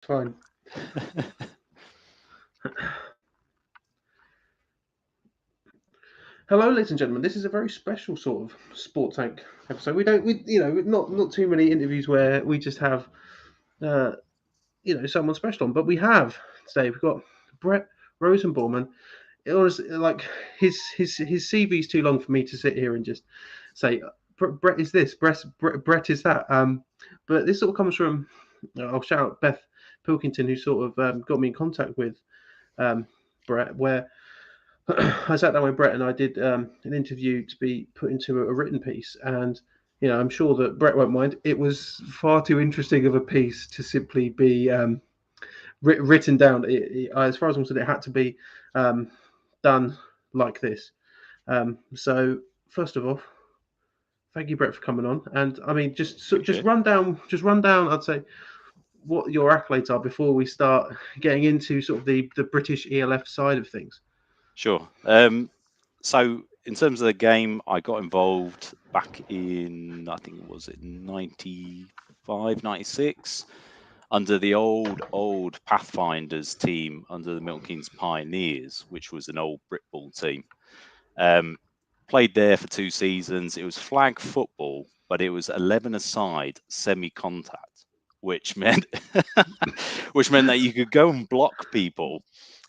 Fine. Hello, ladies and gentlemen. This is a very special sort of Sport Tank episode. Not too many interviews where we just have, uh, someone special on, but we have today. We've got Brett Rosenbaum, and it was like his CV is too long for me to sit here and just say Brett is this, Brett is that. But this sort of comes from I'll shout out Beth Pilkington, who sort of got me in contact with Brett, where I sat down with Brett and I did an interview to be put into a written piece, and I'm sure that Brett won't mind. It was far too interesting of a piece to simply be written down. As far as I'm concerned, it had to be um, done like this. So first of all, thank you, Brett, for coming on. And I mean, just run down. I'd say what your accolades are before we start getting into sort of the British ELF side of things. Sure. So in terms of the game, I got involved back in, I think it was 95, 96, under the old Pathfinders team under the Milton Keynes Pioneers, which was an old Britball team. Played there for 2 seasons. It was flag football, but it was 11-a-side semi-contact, which meant that you could go and block people.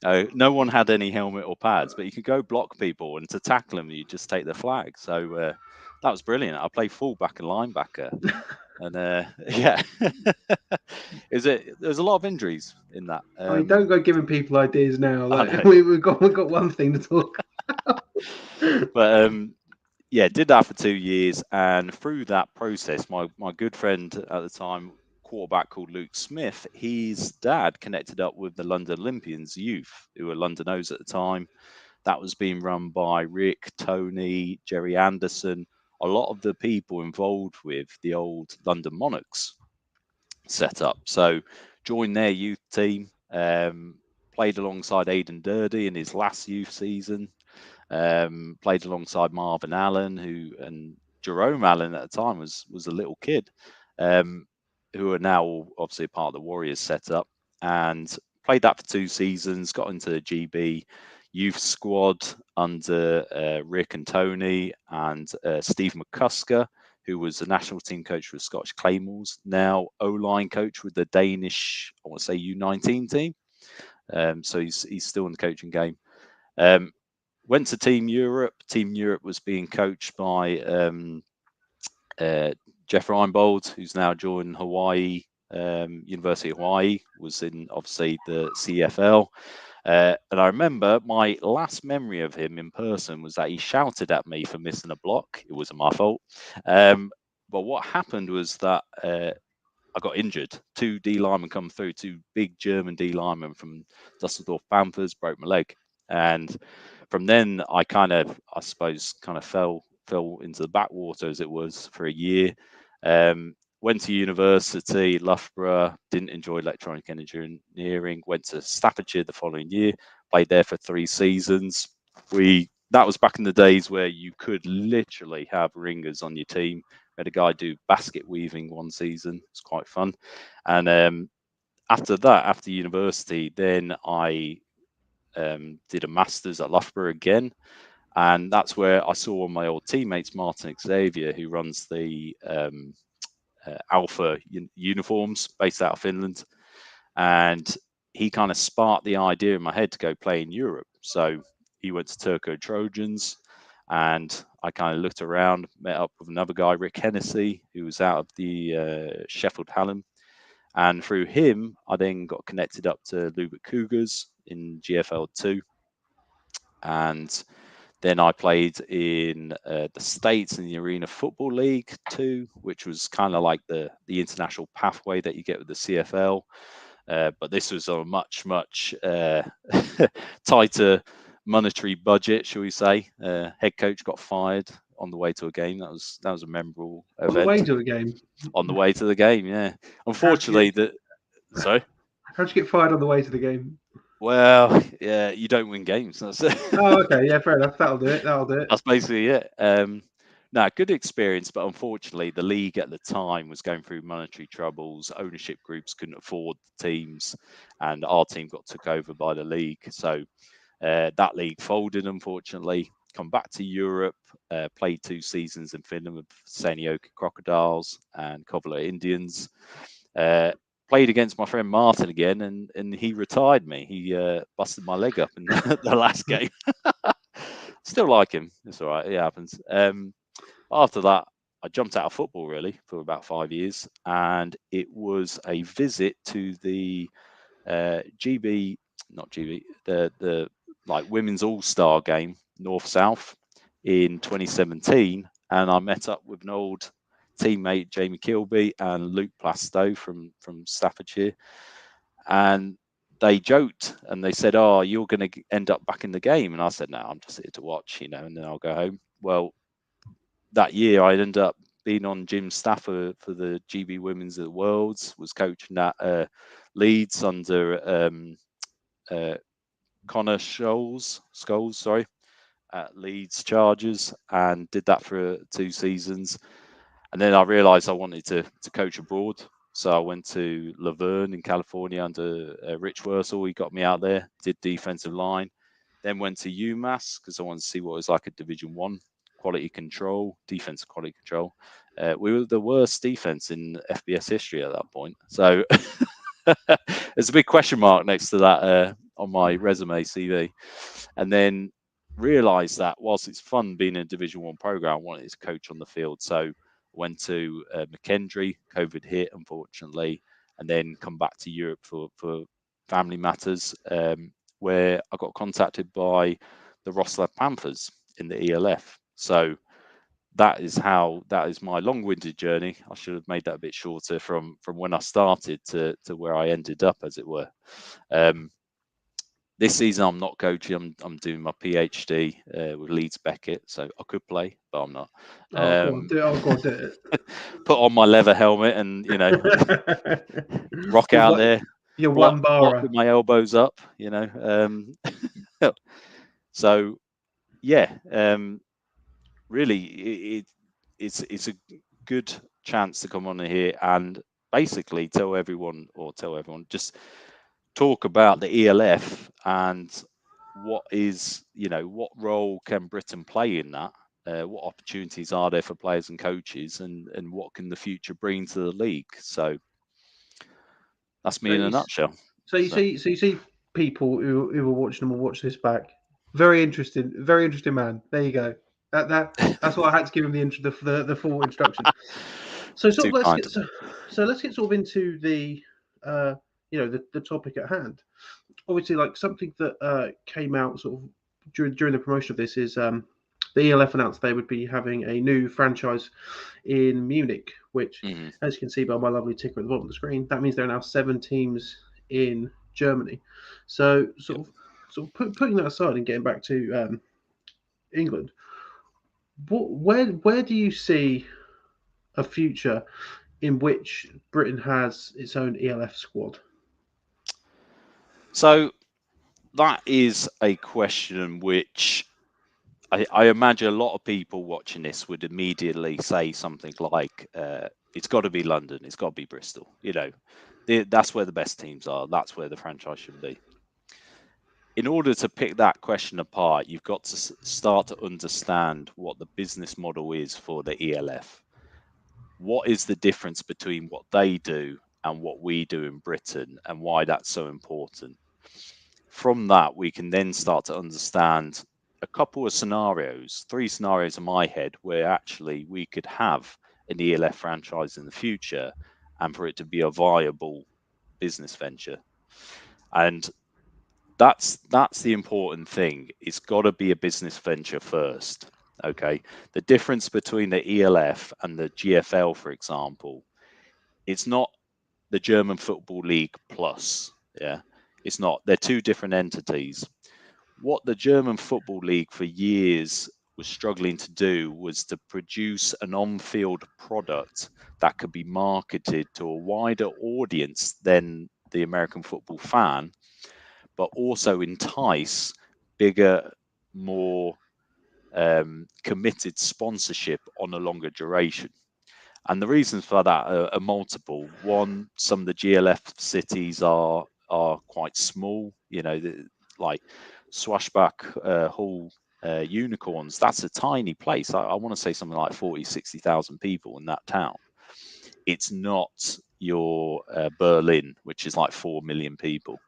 No one had any helmet or pads, but you could go block people, and to tackle them, you just take the flag. So that was brilliant. I played fullback and linebacker, and yeah, there's a lot of injuries in that. I mean, don't go giving people ideas now. Like, know. we've got one thing to talk about. But yeah, did that for 2 years, and through that process, my good friend at the time, quarterback called Luke Smith, his dad connected up with the London Olympians youth, who were London O's at the time. That was being run by Rick, Tony, Jerry Anderson, a lot of the people involved with the old London Monarchs setup. So joined their youth team, played alongside Aidan Durdy in his last youth season. Played alongside Marvin Allen, and Jerome Allen at the time was a little kid, who are now obviously part of the Warriors setup, and played that for 2 seasons. Got into the GB youth squad under Rick and Tony and Steve McCusker, who was the national team coach for the Scottish Claymores, now O-line coach with the Danish, I want to say U19 team. So he's still in the coaching game. Went to Team Europe. Team Europe was being coached by Jeff Reinbold, who's now joined Hawaii, University of Hawaii, was in obviously the CFL. And I remember my last memory of him in person was that he shouted at me for missing a block. It wasn't my fault. But what happened was that I got injured. 2 D linemen come through, 2 big German D linemen from Dusseldorf Panthers, broke my leg. And from then, I suppose, fell into the backwater, as it was, for a year. Went to university, Loughborough, didn't enjoy electronic engineering, went to Staffordshire the following year, played there for 3 seasons. That was back in the days where you could literally have ringers on your team. We had a guy do basket weaving one season. It was quite fun. And after that, after university, then I did a master's at Loughborough again, and that's where I saw one of my old teammates, Martin Xavier, who runs the Alpha uniforms based out of Finland, and he kind of sparked the idea in my head to go play in Europe. So he went to Turco Trojans, and I kind of looked around, met up with another guy, Rick Hennessy, who was out of the Sheffield Hallam. And through him, I then got connected up to Lubeck Cougars in GFL 2. And then I played in the States in the Arena Football League 2, which was kind of like the international pathway that you get with the CFL. But this was a much, much tighter monetary budget, shall we say. Head coach got fired on the way to a game. That was a memorable event. On the way to the game? On the way to the game, yeah. Unfortunately, sorry? How'd you get fired on the way to the game? Well, yeah, you don't win games. That's it. Oh, okay. Yeah, fair enough. That'll do it. That's basically it. No, good experience, but unfortunately, the league at the time was going through monetary troubles. Ownership groups couldn't afford the teams, and our team got took over by the league. So that league folded, unfortunately. Come back to Europe, played 2 seasons in Finland with Seinäjoki Crocodiles and Kovla Indians. Played against my friend Martin again, and he retired me. He busted my leg up in the last game. Still like him. It's all right. It happens. After that, I jumped out of football really for about 5 years, and it was a visit to the GB, not GB, the like women's all-star game, North-South, in 2017, and I met up with an old teammate, Jamie Kilby, and Luke Plastow from Staffordshire, and they joked and they said, "Oh, you're going to end up back in the game," and I said, "No, I'm just here to watch, and then I'll go home." Well, that year I ended up being on Jim's staff for the GB Women's at the Worlds, was coaching at Leeds under Connor Scholes, sorry, at Leeds Chargers, and did that for 2 seasons. And then I realised I wanted to coach abroad. So I went to Laverne in California under Rich Wursel. He got me out there, did defensive line. Then went to UMass because I wanted to see what it was like at Division 1. Quality control, defensive quality control. We were the worst defense in FBS history at that point. So there's a big question mark next to that on my resume CV. And then realized that whilst it's fun being in a Division 1 program, I wanted to coach on the field. So went to McKendree, COVID hit, unfortunately, and then come back to Europe for family matters, where I got contacted by the Wroclaw Panthers in the ELF. So that is my long-winded journey. I should have made that a bit shorter from when I started to where I ended up, as it were. This season I'm not coaching. I'm doing my PhD with Leeds Beckett, so I could play, but I'm not. Go on, do it. Put on my leather helmet and rock out there. You're block, one barra with my elbows up. So yeah, really, it's a good chance to come on here and basically tell everyone, just talk about the ELF and what role can Britain play in that? What opportunities are there for players and coaches, and what can the future bring to the league? So that's me in a nutshell. So you see people who are watching them will watch this back. Very interesting man. There you go. That's why I had to give him the full introduction. So let's get sort of into the the topic at hand. Obviously, like something that came out sort of during the promotion of this is the ELF announced they would be having a new franchise in Munich, which, as you can see by my lovely ticker at the bottom of the screen, that means there are now 7 teams in Germany. So, sort of putting that aside and getting back to England, where do you see a future in which Britain has its own ELF squad? So that is a question which I imagine a lot of people watching this would immediately say something like, it's got to be London, it's got to be Bristol. That's where the best teams are. That's where the franchise should be. In order to pick that question apart, you've got to start to understand what the business model is for the ELF. What is the difference between what they do and what we do in Britain, and why that's so important? From that, we can then start to understand a couple of scenarios, 3 scenarios in my head, where actually we could have an ELF franchise in the future and for it to be a viable business venture. And that's the important thing. It's got to be a business venture first. Okay. The difference between the ELF and the GFL, for example, it's not the German Football League plus. Yeah. It's not. They're 2 different entities. What the German Football League for years was struggling to do was to produce an on-field product that could be marketed to a wider audience than the American football fan, but also entice bigger, more committed sponsorship on a longer duration. And the reasons for that are multiple. One, some of the GLF cities are quite small. You know, like Swashback Hall Unicorns. That's a tiny place. I want to say something like 40, 60,000 people in that town. It's not your Berlin, which is like 4 million people.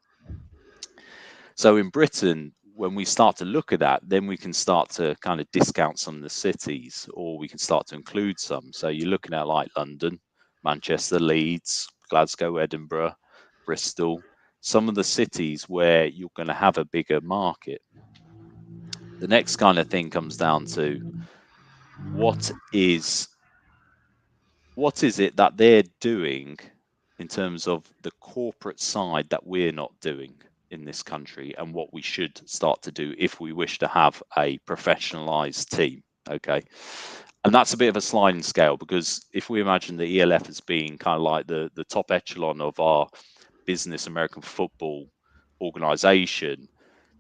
So in Britain, when we start to look at that, then we can start to kind of discount some of the cities, or we can start to include some. So you're looking at like London, Manchester, Leeds, Glasgow, Edinburgh, Bristol, some of the cities where you're going to have a bigger market. The next kind of thing comes down to what is it that they're doing in terms of the corporate side that we're not doing in this country, and what we should start to do if we wish to have a professionalized team. Okay. And that's a bit of a sliding scale, because if we imagine the ELF as being kind of like the top echelon of our business American football organization,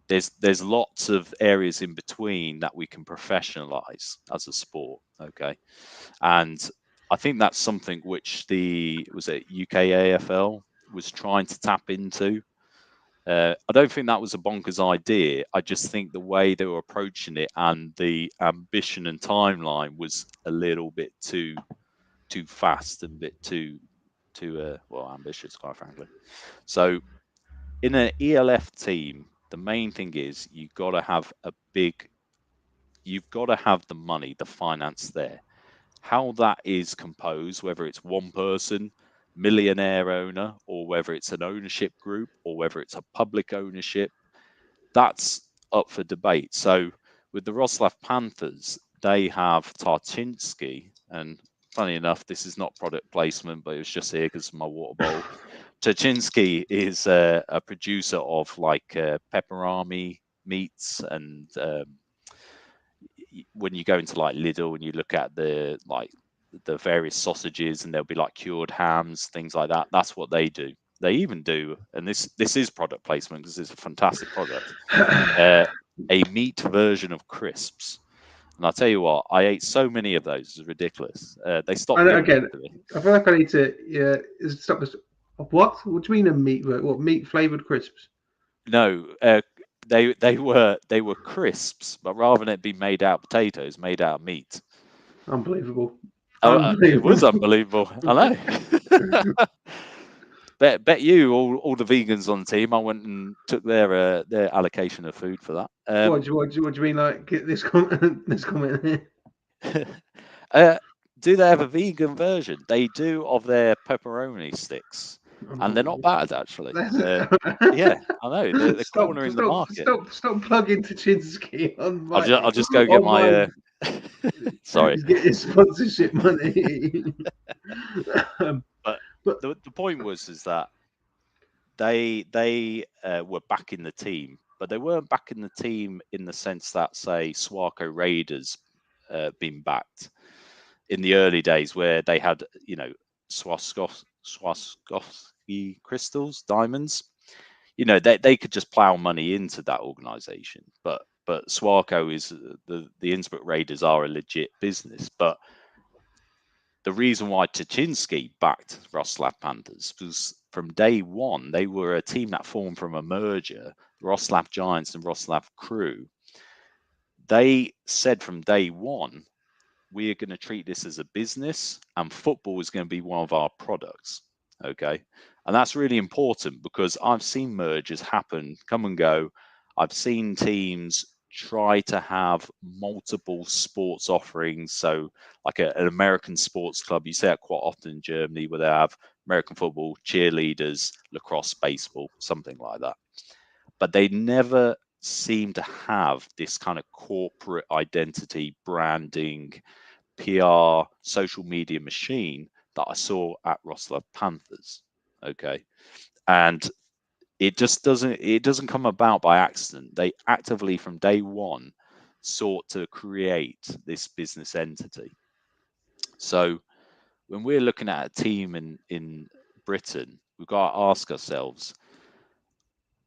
there's lots of areas in between that we can professionalize as a sport. Okay. And I think that's something which was it UK AFL was trying to tap into. I don't think that was a bonkers idea. I just think the way they were approaching it and the ambition and timeline was a little bit too fast and a bit too well, ambitious, quite frankly. So in an ELF team, the main thing is you've got to have the money, the finance there. How that is composed, whether it's one person, millionaire owner, or whether it's an ownership group, or whether it's a public ownership, that's up for debate. So with the Wroclaw Panthers, they have Tarczynski, and funny enough, this is not product placement, but it was just here because of my water bowl. Tarczynski is a producer of like pepperami meats, and when you go into like Lidl and you look at the various sausages, and there'll be like cured hams, things like that. That's what they do. They even do, and this is product placement because it's a fantastic product, a meat version of crisps. And I'll tell you what, I ate so many of those, it's ridiculous. They stopped giving them to me. I feel like I need to stop this. What? What do you mean a meat? What meat flavored crisps? No, they were crisps, but rather than it be made out of potatoes, made out of meat. Unbelievable. It was unbelievable. I know. bet you all the vegans on the team, I went and took their allocation of food for that. What do you mean? Like get this comment? This comment here. Do they have a vegan version? They do, of their pepperoni sticks, and they're not bad actually. Yeah, I know they're cornering the market. Stop plugging Tachinsky on my. I'll just go get my. Sorry. Get his sponsorship money. But the point was that they were backing the team, but they weren't backing the team in the sense that, say, Swarco Raiders been backed in the early days, where they had, you know, Swarovski crystals, diamonds. You know, they could just plow money into that organization, but Swarco is the Innsbruck Raiders are a legit business. But the reason why Taczynski backed Wroclaw Panthers was from day one, they were a team that formed from a merger, Wroclaw Giants and Wroclaw Crew. They said from day one, we are going to treat this as a business, and football is going to be one of our products. Okay. And that's really important, because I've seen mergers happen, come and go. I've seen teams try to have multiple sports offerings. So like an American sports club, you see that quite often in Germany, where they have American football, cheerleaders, lacrosse, baseball, something like that. But they never seem to have this kind of corporate identity, branding, PR, social media machine that I saw at Wroclaw Panthers. Okay. And it doesn't come about by accident. They actively from day one sought to create this business entity. So when we're looking at a team in Britain, we've got to ask ourselves,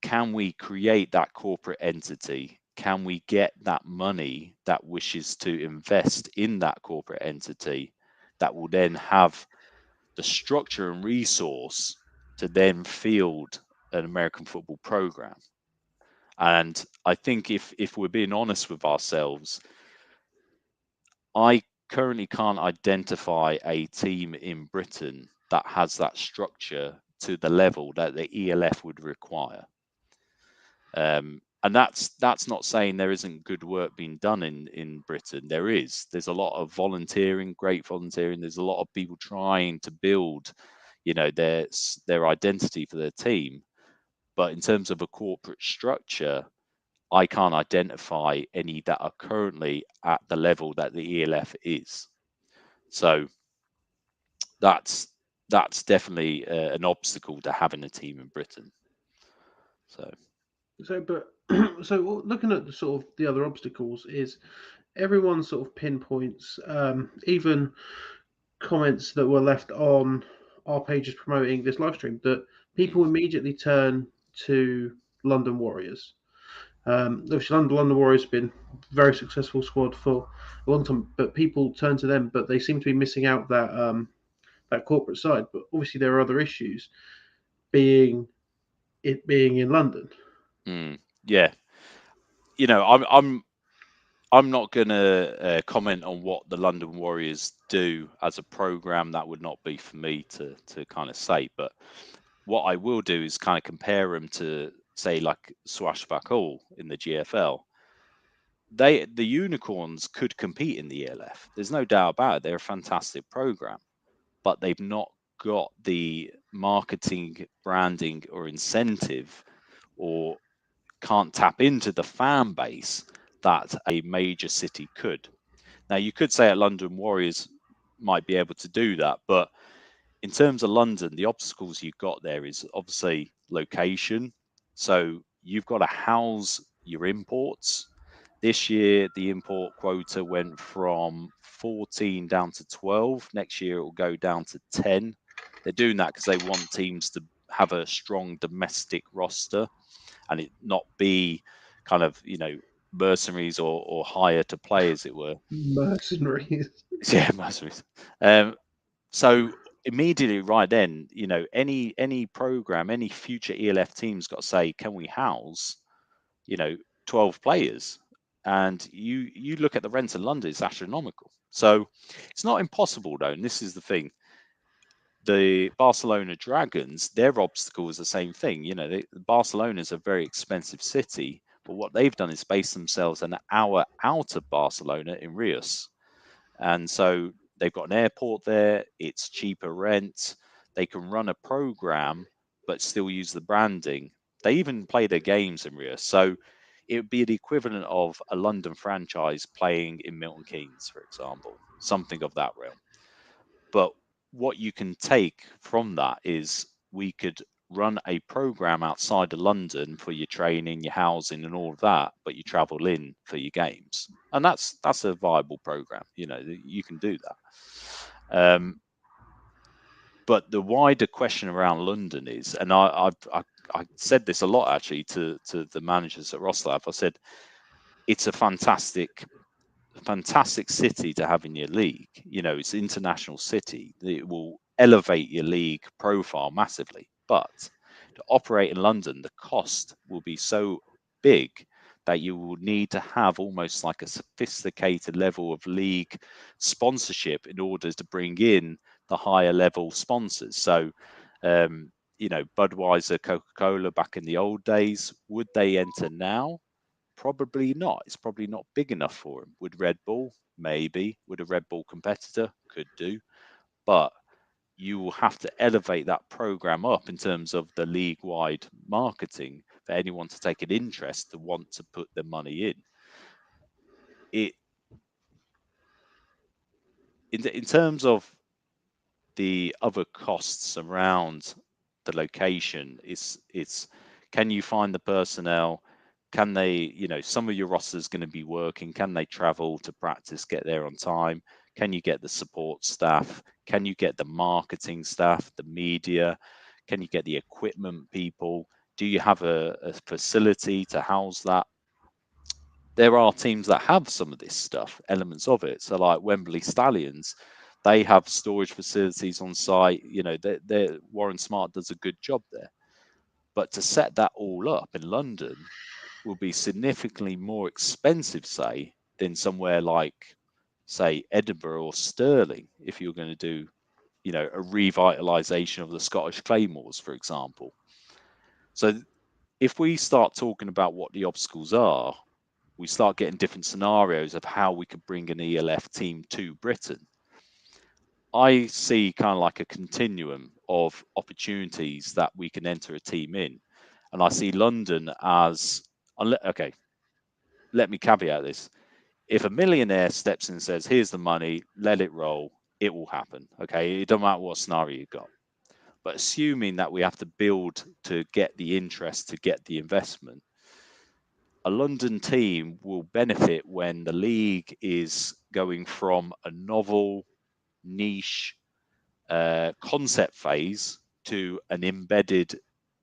can we create that corporate entity can we get that money that wishes to invest in that corporate entity that will then have the structure and resource to then field an American football program? And I think if we're being honest with ourselves, I currently can't identify a team in Britain that has that structure to the level that the ELF would require. And that's not saying there isn't good work being done in Britain. There is. There's a lot of volunteering, great volunteering. There's a lot of people trying to build, their identity for their team. But in terms of a corporate structure, I can't identify any that are currently at the level that the ELF is. So that's definitely an obstacle to having a team in Britain. So Looking at the sort of the other obstacles is everyone sort of pinpoints, even comments that were left on our pages promoting this live stream, that people immediately turn to London Warriors. Obviously, London Warriors have been a very successful squad for a long time, but people turn to them, but they seem to be missing out that corporate side. But obviously, there are other issues, being in London. Yeah, I'm not going to comment on what the London Warriors do as a program. That would not be for me to kind of say. But what I will do is kind of compare them to, say, like Swashbuckle in the GFL. The Unicorns could compete in the ELF. There's no doubt about it. They're a fantastic program, but they've not got the marketing, branding, or incentive, or can't tap into the fan base that a major city could. Now, you could say at London Warriors might be able to do that, but in terms of London, the obstacles you've got there is obviously location. So you've got to house your imports. This year, the import quota went from 14 down to 12. Next year, it will go down to 10. They're doing that because they want teams to have a strong domestic roster and it not be kind of, mercenaries or hire to play, as it were. Mercenaries. Yeah, mercenaries. So immediately right then, any program, any future ELF team's got to say, can we house, 12 players? And you look at the rent in London, it's astronomical. So it's not impossible though, and this is the thing. The Barcelona Dragons, their obstacle is the same thing. Barcelona is a very expensive city, but what they've done is base themselves an hour out of Barcelona in Rios. And so they've got an airport there, it's cheaper rent, they can run a program, but still use the branding. They even play their games in Rios. So it would be the equivalent of a London franchise playing in Milton Keynes, for example, something of that realm. But what you can take from that is we could run a program outside of London for your training, your housing, and all of that, but you travel in for your games, and that's a viable program. You can do that. But the wider question around London is, and I said this a lot actually to the managers at Wroclaw. I said it's a fantastic city to have in your league. It's an international city. It will elevate your league profile massively. But to operate in London, the cost will be so big that you will need to have almost like a sophisticated level of league sponsorship in order to bring in the higher level sponsors. So, Budweiser, Coca-Cola back in the old days, would they enter now? Probably not. It's probably not big enough for him. Would Red Bull? Maybe. Would a Red Bull competitor? Could do. But you will have to elevate that program up in terms of the league-wide marketing for anyone to take an interest to want to put their money in. In terms of the other costs around the location, it's can you find the personnel? Can they, some of your rosters going to be working? Can they travel to practice, get there on time? Can you get the support staff? Can you get the marketing staff, the media? Can you get the equipment people? Do you have a facility to house that? there are teams that have some of this stuff, elements of it. So like Wembley Stallions, they have storage facilities on site. You know, Warren Smart does a good job there. But to set that all up in London will be significantly more expensive, say, than somewhere like, say, Edinburgh or Stirling, if you're going to do, you know, a revitalization of the Scottish Claymores, for example. So if we start talking about what the obstacles are, we start getting different scenarios of how we could bring an ELF team to Britain. I see kind of like a continuum of opportunities that we can enter a team in. And I see London as, okay, let me caveat this. If a millionaire steps in and says, here's the money, let it roll, it will happen. Okay. It doesn't matter what scenario you've got. But assuming that we have to build to get the interest, to get the investment, a London team will benefit when the league is going from a novel, niche concept phase to an embedded,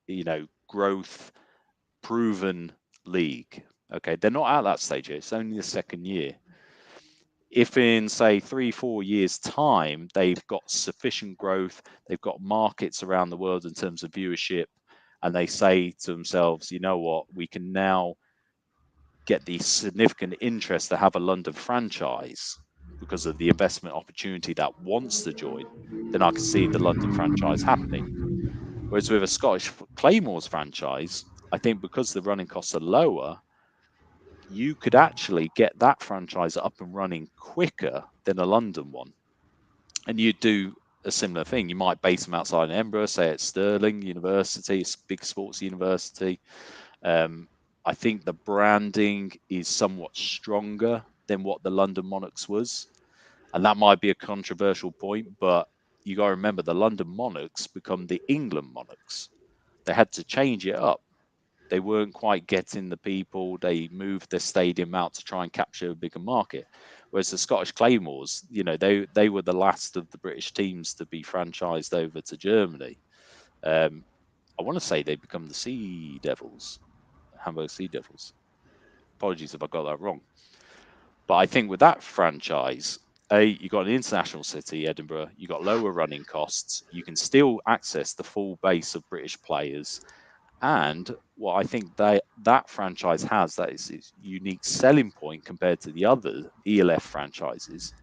you know, growth proven league. Okay, they're not at that stage yet. It's only the second year. If in say 3-4 years time they've got sufficient growth, they've got markets around the world in terms of viewership, and they say to themselves, you know what, we can now get the significant interest to have a London franchise because of the investment opportunity that wants to join, then I can see the London franchise happening. Whereas with a Scottish Claymores franchise, I think because the running costs are lower, you could actually get that franchise up and running quicker than a London one. And you do a similar thing. You might base them outside in Edinburgh, say at Stirling University, it's a big sports university. I think the branding is somewhat stronger than what the London Monarchs was. And that might be a controversial point, but you got to remember the London Monarchs become the England Monarchs. They had to change it up. They weren't quite getting the people. They moved their stadium out to try and capture a bigger market. Whereas the Scottish Claymores, you know, they were the last of the British teams to be franchised over to Germany. I want to say they become the Sea Devils, Hamburg Sea Devils. Apologies if I got that wrong. But I think with that franchise, you got an international city, Edinburgh. You got lower running costs. You can still access the full base of British players. And what I think that franchise has that is its unique selling point compared to the other ELF franchises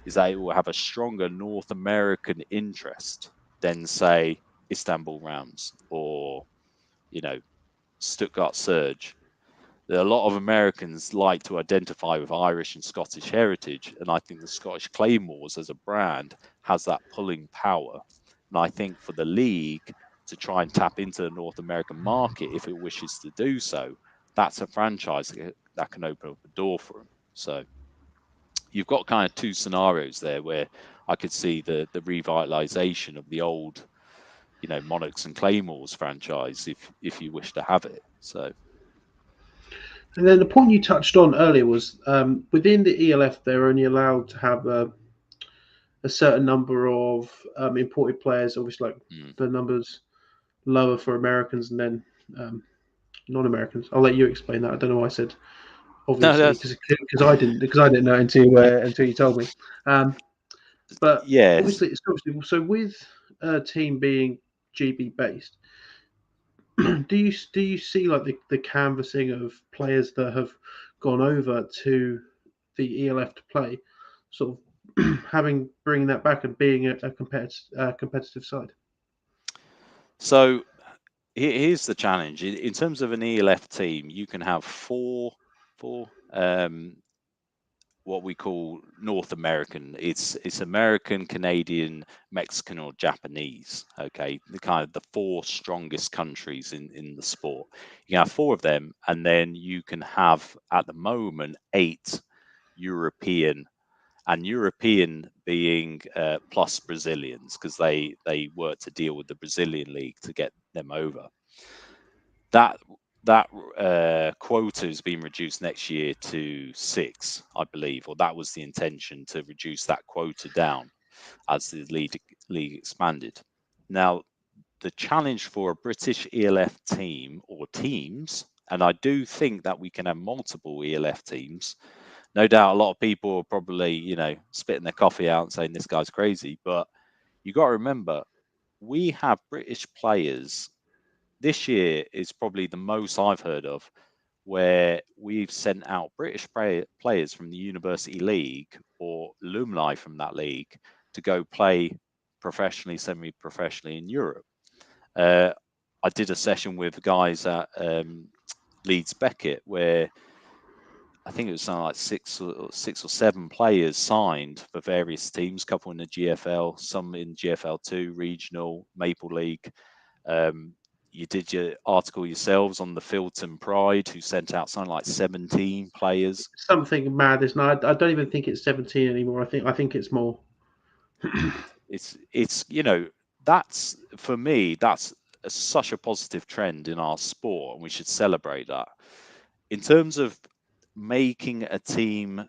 is that it will have a stronger North American interest than, say, Istanbul Rams or, you know, Stuttgart Surge. A lot of Americans like to identify with Irish and Scottish heritage, and I think the Scottish Claymores as a brand has that pulling power. And I think for the league to try and tap into the North American market, if it wishes to do so, that's a franchise that can open up a door for them. So you've got kind of two scenarios there where I could see the revitalization of the old, you know, Monarchs and Claymores franchise if you wish to have it. So. And then the point you touched on earlier was within the ELF, they're only allowed to have a certain number of imported players. Obviously, like the numbers lower for Americans and then non-Americans. I'll let you explain that. I don't know why I said obviously because I didn't know until you told me. But yes, obviously, it's obviously so with a team being GB based. Do you see like the canvassing of players that have gone over to the ELF to play, sort of bringing that back and being a competitive side? So here's the challenge. In terms of an ELF team, you can have four what we call North American. It's American, Canadian, Mexican, or Japanese. Okay, the kind of the four strongest countries in the sport. You can have four of them, and then you can have at the moment 8 European, and European being plus Brazilians because they work to deal with the Brazilian league to get them over. That quota has been reduced next year to 6, I believe, or that was the intention, to reduce that quota down as the league expanded. Now, the challenge for a British ELF team or teams And I do think that we can have multiple ELF teams. No doubt a lot of people are probably, spitting their coffee out and saying this guy's crazy. But you got to remember, we have British players. This year is probably the most I've heard of where we've sent out British players from the University League or alumni from that league to go play professionally, semi-professionally in Europe. I did a session with guys at Leeds Beckett where I think it was something like six or seven players signed for various teams, a couple in the GFL, some in GFL2, regional, Maple League. You did your article yourselves on the Filton Pride, who sent out something like 17 players. Something mad, isn't it? I don't even think it's 17 anymore. I think it's more. It's that's, for me, that's such a positive trend in our sport, and we should celebrate that. In terms of making a team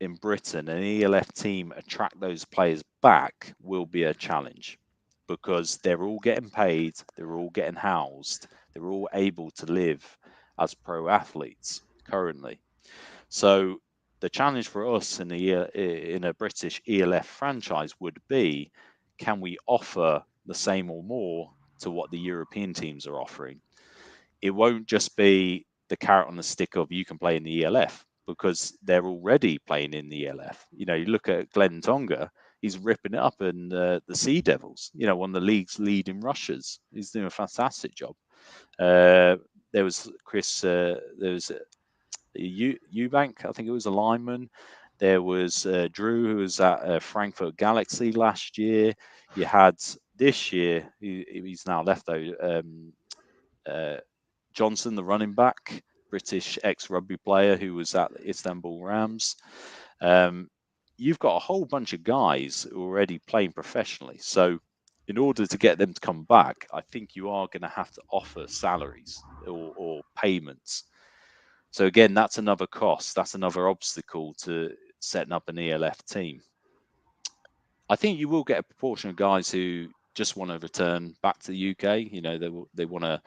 in Britain, an ELF team, attract those players back will be a challenge, because they're all getting paid, they're all getting housed, they're all able to live as pro athletes currently. So the challenge for us in a British ELF franchise would be, can we offer the same or more to what the European teams are offering? It won't just be the carrot on the stick of you can play in the ELF, because they're already playing in the ELF. You look at Glenn Tonga, he's ripping it up in the Sea Devils, one of the league's leading rushers. He's doing a fantastic job. There was Eubank, I think it was a lineman. There was Drew, who was at Frankfurt Galaxy last year. You had this year, he's now left though, Johnson, the running back, British ex-rugby player who was at Istanbul Rams. You've got a whole bunch of guys already playing professionally. So in order to get them to come back, I think you are going to have to offer salaries or payments. So again, that's another cost. That's another obstacle to setting up an ELF team. I think you will get a proportion of guys who just want to return back to the UK. They want to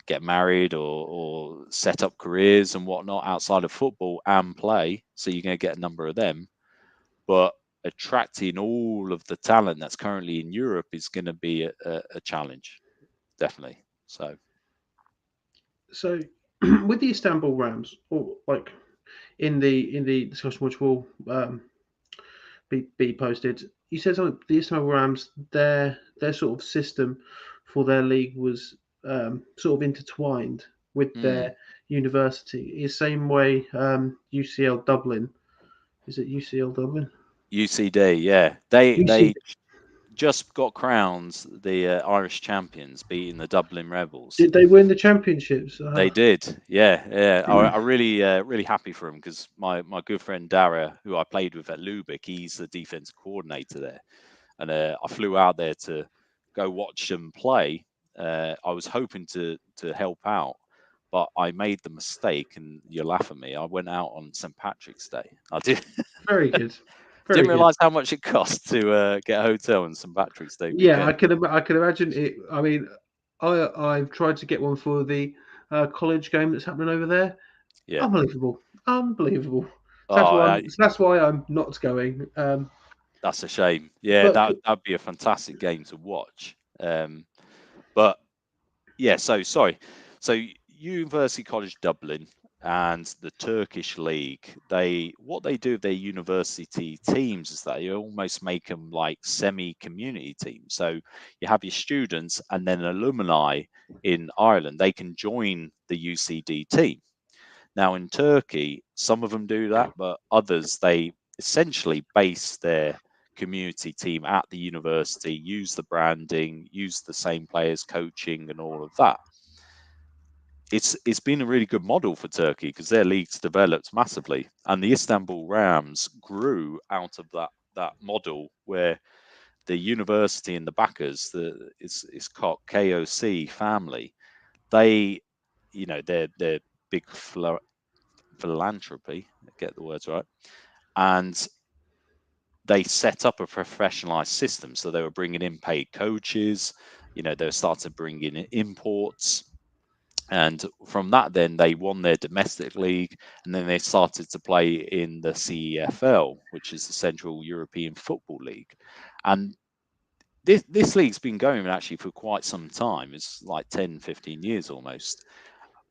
get married or set up careers and whatnot outside of football and play. So you're going to get a number of them. But attracting all of the talent that's currently in Europe is going to be a challenge, definitely. So with the Istanbul Rams, or like in the discussion which will be posted, you said something. The Istanbul Rams, their sort of system for their league was sort of intertwined with their university. The same way UCL Dublin. Is it UCL Dublin? UCD, yeah. They UCD. just got crowned the Irish champions, beating the Dublin Rebels. Did they win the championships? They did, yeah. I really happy for them, because my good friend Dara, who I played with at Lubeck, he's the defense coordinator there, and I flew out there to go watch them play. I was hoping to help out, but I made the mistake, and you laugh at me. I went out on St. Patrick's Day. I did. Very good. Didn't realise how much it cost to get a hotel on St. Patrick's Day Yeah, weekend. I can imagine it. I mean, I've tried to get one for the college game that's happening over there. Yeah. Unbelievable. Oh, That's why I'm not going. that's a shame. Yeah, But that'd be a fantastic game to watch. But yeah, so sorry. So University College Dublin and the Turkish League, what they do with their university teams is that you almost make them like semi-community teams. So you have your students and then alumni in Ireland. They can join the UCD team. Now in Turkey, some of them do that, but others, they essentially base their community team at the university, use the branding, use the same players, coaching, and all of that. It's been a really good model for Turkey, because their league's developed massively, and the Istanbul Rams grew out of that model, where the university and the backers, it's called KOC family, they, they're big philanthropy, get the words right, and they set up a professionalized system. So they were bringing in paid coaches, they were starting to bring in imports. And from that, then they won their domestic league, and then they started to play in the CEFL, which is the Central European Football League. And this league's been going actually for quite some time. It's like 10, 15 years almost.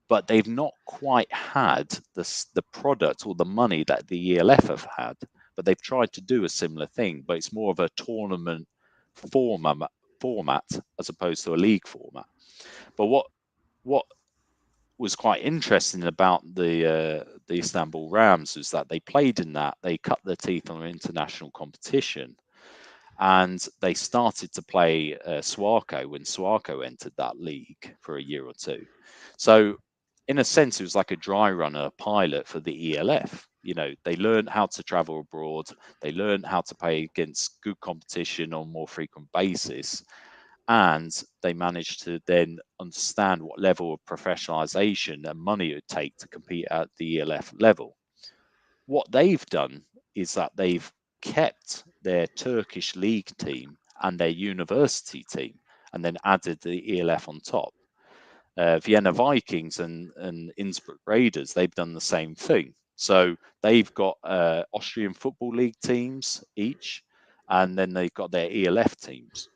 But they've not quite had the product or the money that the ELF have had. But they've tried to do a similar thing, but it's more of a tournament format as opposed to a league format. But what was quite interesting about the Istanbul Rams is that they played in that, they cut their teeth on international competition, and they started to play Swarco when Swarco entered that league for a year or two. So in a sense, it was like a dry runner pilot for the ELF. You know, they learned how to travel abroad, they learned how to play against good competition on a more frequent basis, and they managed to then understand what level of professionalization and money it would take to compete at the ELF level. What they've done is that they've kept their Turkish league team and their university team, and then added the ELF on top. Vienna Vikings and Innsbruck Raiders, they've done the same thing. So they've got Austrian Football League teams each, and then they've got their ELF teams.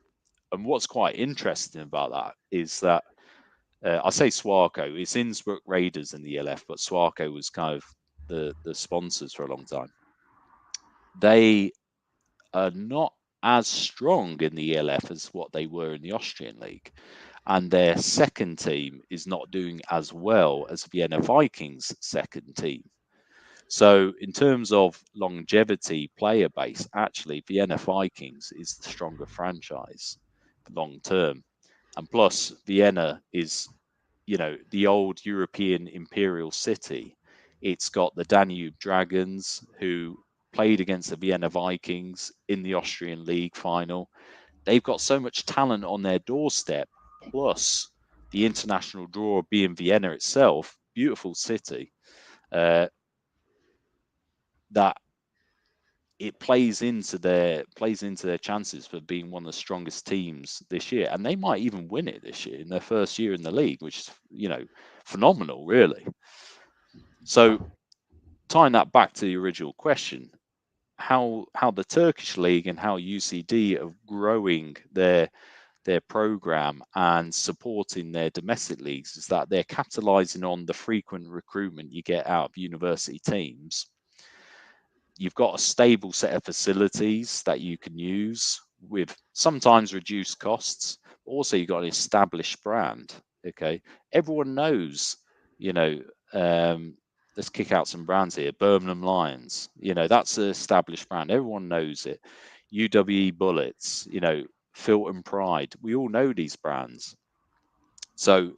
And what's quite interesting about that is that I say Swarco, it's Innsbruck Raiders in the ELF, but Swarco was kind of the sponsors for a long time. They are not as strong in the ELF as what they were in the Austrian league, and their second team is not doing as well as Vienna Vikings' second team. So in terms of longevity player base, actually Vienna Vikings is the stronger franchise long term. And plus Vienna is, you know, the old European imperial city. It's got the Danube Dragons, who played against the Vienna Vikings in the Austrian league final. They've got so much talent on their doorstep, plus the international draw being Vienna itself, beautiful city, that it plays into their chances for being one of the strongest teams this year, and they might even win it this year in their first year in the league, which is, you know, phenomenal, really. So tying that back to the original question, how the Turkish league and how UCD are growing their program and supporting their domestic leagues is that they're capitalizing on the frequent recruitment you get out of university teams. You've got a stable set of facilities that you can use with sometimes reduced costs. Also, you've got an established brand. Okay, everyone knows, you know, let's kick out some brands here. Birmingham Lions, you know, that's an established brand. Everyone knows it. UWE Bullets, you know, Filton Pride. We all know these brands. So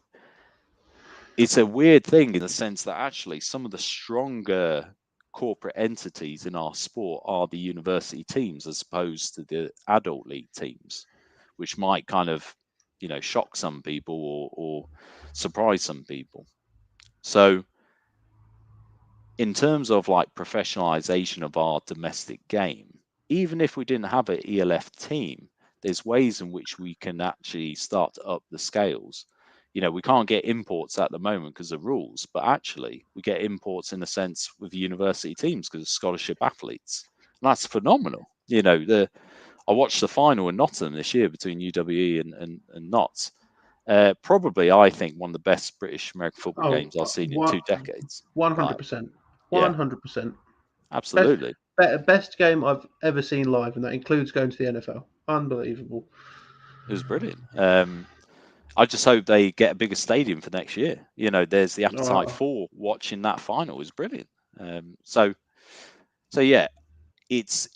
it's a weird thing in the sense that actually some of the stronger corporate entities in our sport are the university teams as opposed to the adult league teams, which might kind of, you know, shock some people or surprise some people. So in terms of like professionalization of our domestic game, even if we didn't have an ELF team, there's ways in which we can actually start to up the scales. You know, we can't get imports at the moment because of rules, but actually we get imports in a sense with the university teams because of scholarship athletes. And that's phenomenal. You know, I watched the final in Nottingham this year between UWE and Notts. Probably, I think, one of the best British American football games I've seen in 2 decades. 100%. Yeah. 100%. Absolutely. Best game I've ever seen live, and that includes going to the NFL. Unbelievable. It was brilliant. I just hope they get a bigger stadium for next year. You know, there's the appetite for watching that final. It was brilliant. So yeah, it's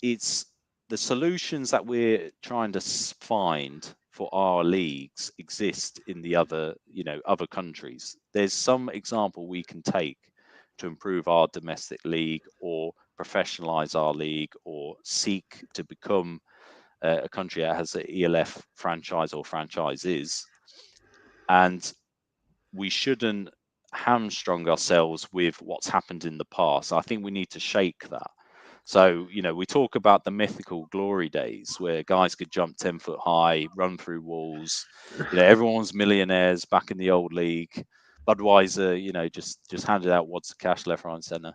the solutions that we're trying to find for our leagues exist in the other, you know, other countries. There's some example we can take to improve our domestic league or professionalize our league or seek to become a country that has an ELF franchise or franchises. And we shouldn't hamstrung ourselves with what's happened in the past. I think we need to shake that. So, you know, we talk about the mythical glory days where guys could jump 10 foot high, run through walls. You know, everyone was millionaires back in the old league. Budweiser, just handed out wads of cash left, right, and centre.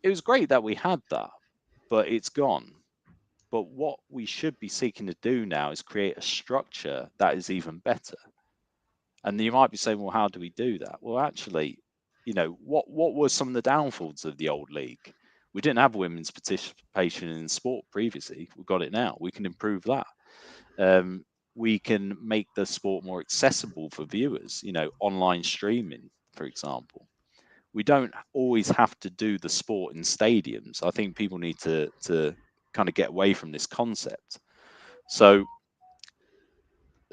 It was great that we had that, but it's gone. But what we should be seeking to do now is create a structure that is even better. And you might be saying, well, how do we do that? Well, actually, what were some of the downfalls of the old league? We didn't have women's participation in sport previously. We've got it now. We can improve that. We can make the sport more accessible for viewers, online streaming, for example. We don't always have to do the sport in stadiums. I think people need to kind of get away from this concept. So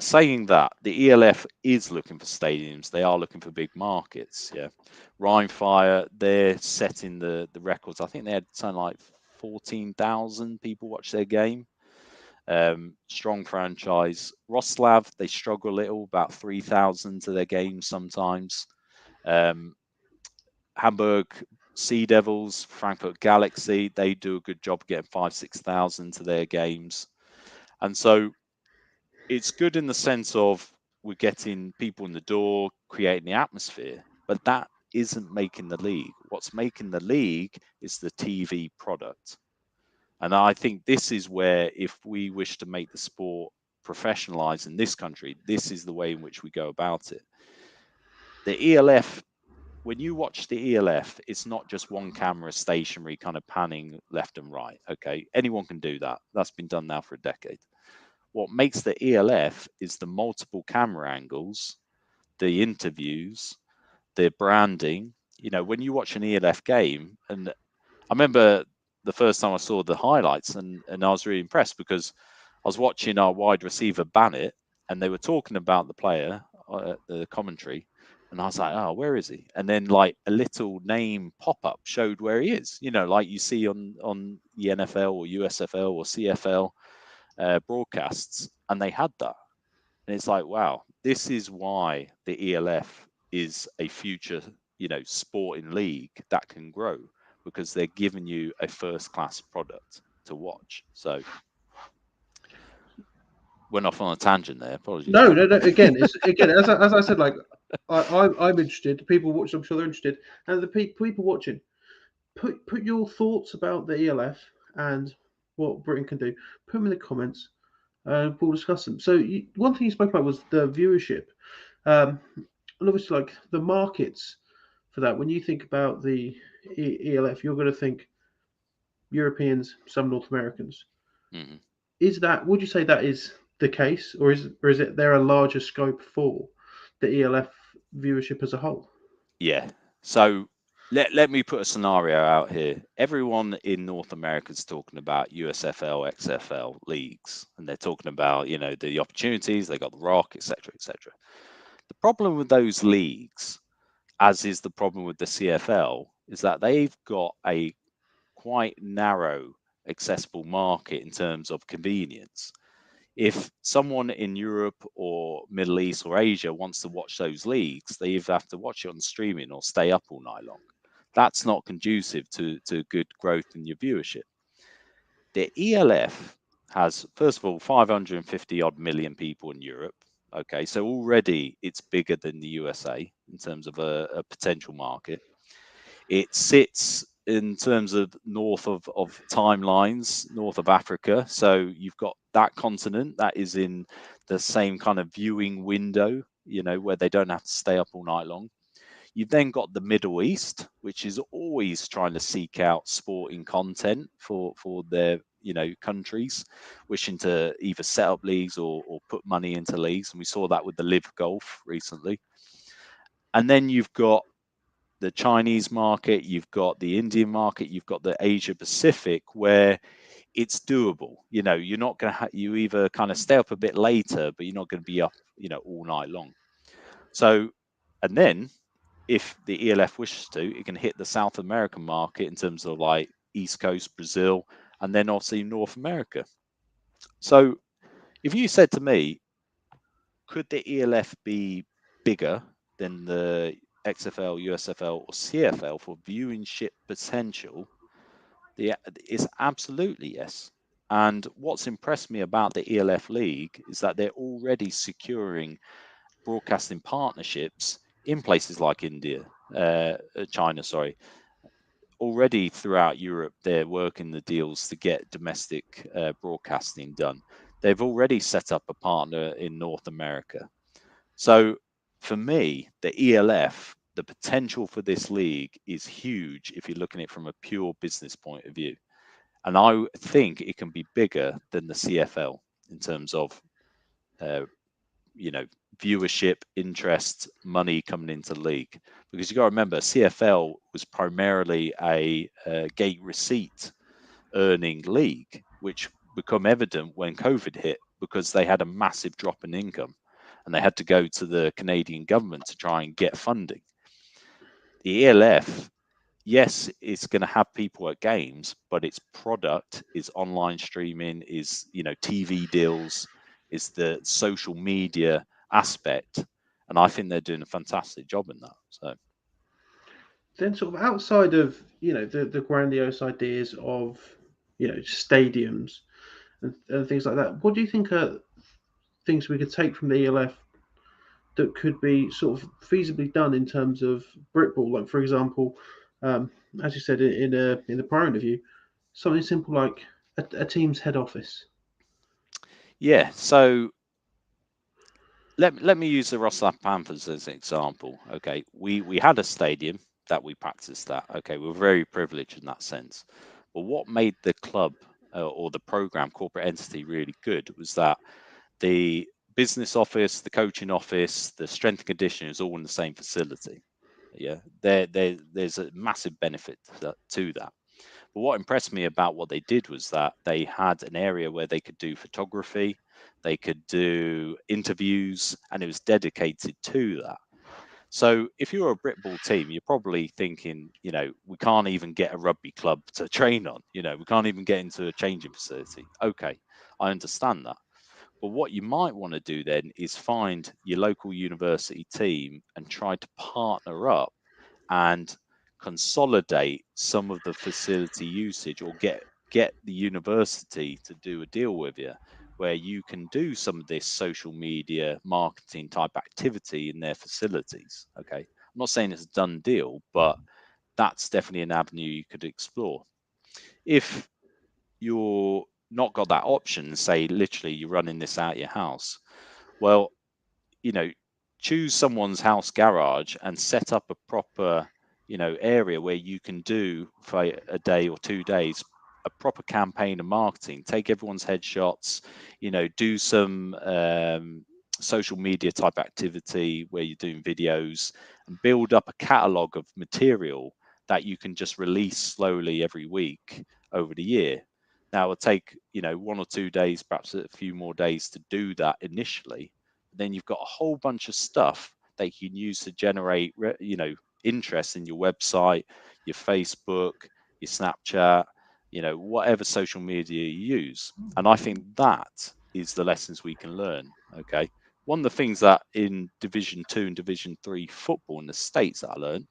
saying that, the ELF is looking for stadiums. They are looking for big markets. Yeah, Rheinfire, they're setting the records. I think they had something like 14,000 people watch their game. Strong franchise. Wroclaw, they struggle a little, about 3,000 to their games sometimes. Hamburg Sea Devils, Frankfurt Galaxy, they do a good job getting 5,000-6,000 to their games. And so it's good in the sense of we're getting people in the door, creating the atmosphere, but that isn't making the league. What's making the league is the TV product. And I think this is where, if we wish to make the sport professionalize in this country, this is the way in which we go about it. The ELF, when you watch the ELF, it's not just one camera stationary kind of panning left and right. Okay, anyone can do that. That's been done now for a decade. What makes the ELF is the multiple camera angles, the interviews, the branding. When you watch an ELF game, and I remember the first time I saw the highlights, and I was really impressed because I was watching our wide receiver Bannett, and they were talking about the player, the commentary, and I was like, oh, where is he? And then like a little name pop up showed where he is. Like you see on the NFL or USFL or CFL broadcasts, and they had that. And it's like, wow, this is why the ELF is a future, sporting league that can grow, because they're giving you a first class product to watch. So went off on a tangent there. Apologies. No. Again, as I said, like I'm interested. People watching, I'm sure they're interested, and the people watching, put your thoughts about the ELF and what Britain can do. Put them in the comments. We'll discuss them. So one thing you spoke about was the viewership, and obviously like the markets for that. When you think about the ELF, you're going to think Europeans, some North Americans. Mm-hmm. Would you say that is the case, or is it there a larger scope for the ELF viewership as a whole? Yeah. So let me put a scenario out here. Everyone in North America is talking about USFL, XFL leagues, and they're talking about, the opportunities, they got the Rock, etc., etc. The problem with those leagues, as is the problem with the CFL, is that they've got a quite narrow accessible market in terms of convenience. If someone in Europe or Middle East or Asia wants to watch those leagues, they either have to watch it on streaming or stay up all night long. That's not conducive to good growth in your viewership. The ELF has, first of all, 550 odd million people in Europe. Okay, so already it's bigger than the USA in terms of a potential market. It sits in terms of north of timelines, north of Africa. So you've got that continent that is in the same kind of viewing window, where they don't have to stay up all night long. You've then got the Middle East, which is always trying to seek out sporting content for their countries, wishing to either set up leagues or put money into leagues. And we saw that with the Live Golf recently. And then you've got the Chinese market, you've got the Indian market, you've got the Asia Pacific, where it's doable. You're not going to you either kind of stay up a bit later, but you're not going to be up, all night long. So, and then if the ELF wishes to, it can hit the South American market in terms of like East Coast, Brazil, and then obviously North America. So if you said to me, could the ELF be bigger than the XFL, USFL, or CFL for viewership potential? It's absolutely yes. And what's impressed me about the ELF League is that they're already securing broadcasting partnerships in places like China, sorry. Already throughout Europe, they're working the deals to get domestic broadcasting done. They've already set up a partner in North America. So for me, the ELF, the potential for this league is huge if you're looking at it from a pure business point of view. And I think it can be bigger than the CFL in terms of, uh, you know, viewership, interest, money coming into the league. Because you got to remember, CFL was primarily a gate receipt earning league, which become evident when COVID hit because they had a massive drop in income and they had to go to the Canadian government to try and get funding. The ELF, yes, it's going to have people at games, but its product is online streaming, is, you know, TV deals, is the social media aspect, and I think they're doing a fantastic job in that. So Then, sort of outside of the grandiose ideas of stadiums and things like that, what do you think are things we could take from the ELF that could be sort of feasibly done in terms of Britball? Like, for example, as you said in the prior interview, something simple like a team's head office. yeah, so let me use the Wroclaw Panthers as an example. Okay, we had a stadium that we practiced at. Okay, we were very privileged in that sense. But what made the club or the program corporate entity really good was that the business office, the coaching office, the strength and conditioning is all in the same facility. Yeah, there's a massive benefit to that. But what impressed me about what they did was that they had an area where they could do photography, they could do interviews, and it was dedicated to that. So if you're a Britball team, you're probably thinking, you know, we can't even get a rugby club to train on. You know, we can't even get into a changing facility. Okay, I understand that. But what you might want to do then is find your local university team and try to partner up and consolidate some of the facility usage, or get the university to do a deal with you where you can do some of this social media marketing type activity in their facilities. Okay, I'm not saying it's a done deal, but that's definitely an avenue you could explore. If you're not got that option, say literally you're running this out your house, well, you know, choose someone's house garage and set up a proper, you know, area where you can do for a day or 2 days a proper campaign of marketing. Take everyone's headshots, you know, do some social media type activity where you're doing videos and build up a catalog of material that you can just release slowly every week over the year. Now it'll take, you know, 1 or 2 days, perhaps a few more days to do that initially. Then you've got a whole bunch of stuff that you can use to generate, you know, interest in your website, your Facebook, your Snapchat, you know, whatever social media you use. And I think that is the lessons we can learn. Okay. One of the things that in Division 2 and Division 3 football in the States that I learned,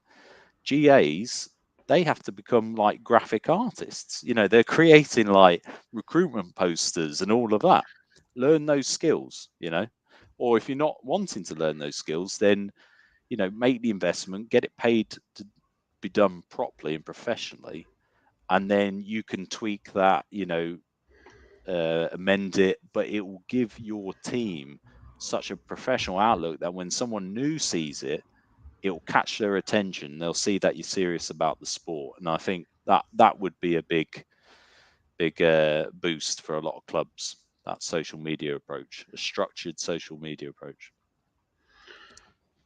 GAs, they have to become like graphic artists. You know, they're creating like recruitment posters and all of that. Learn those skills, you know. Or if you're not wanting to learn those skills, then, you know, make the investment, get it paid to be done properly and professionally, and then you can tweak that, you know, amend it, but it will give your team such a professional outlook that when someone new sees it, it will catch their attention. They'll see that you're serious about the sport, and I think that that would be a big boost for a lot of clubs. That social media approach, a structured social media approach.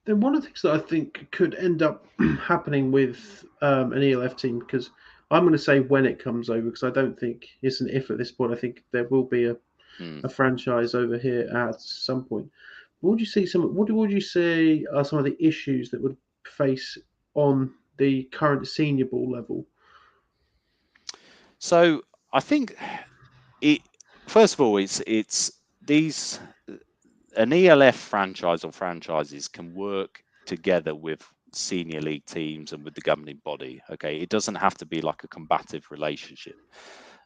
Then one of the things that I think could end up happening with an ELF team, because I'm going to say when it comes over, because I don't think it's an if at this point. I think there will be a franchise over here at some point. What would you see what would you say are some of the issues that would face on the current senior ball level? So I think it. First of all, it's these an ELF franchise or franchises can work together with senior league teams and with the governing body. Okay, it doesn't have to be like a combative relationship.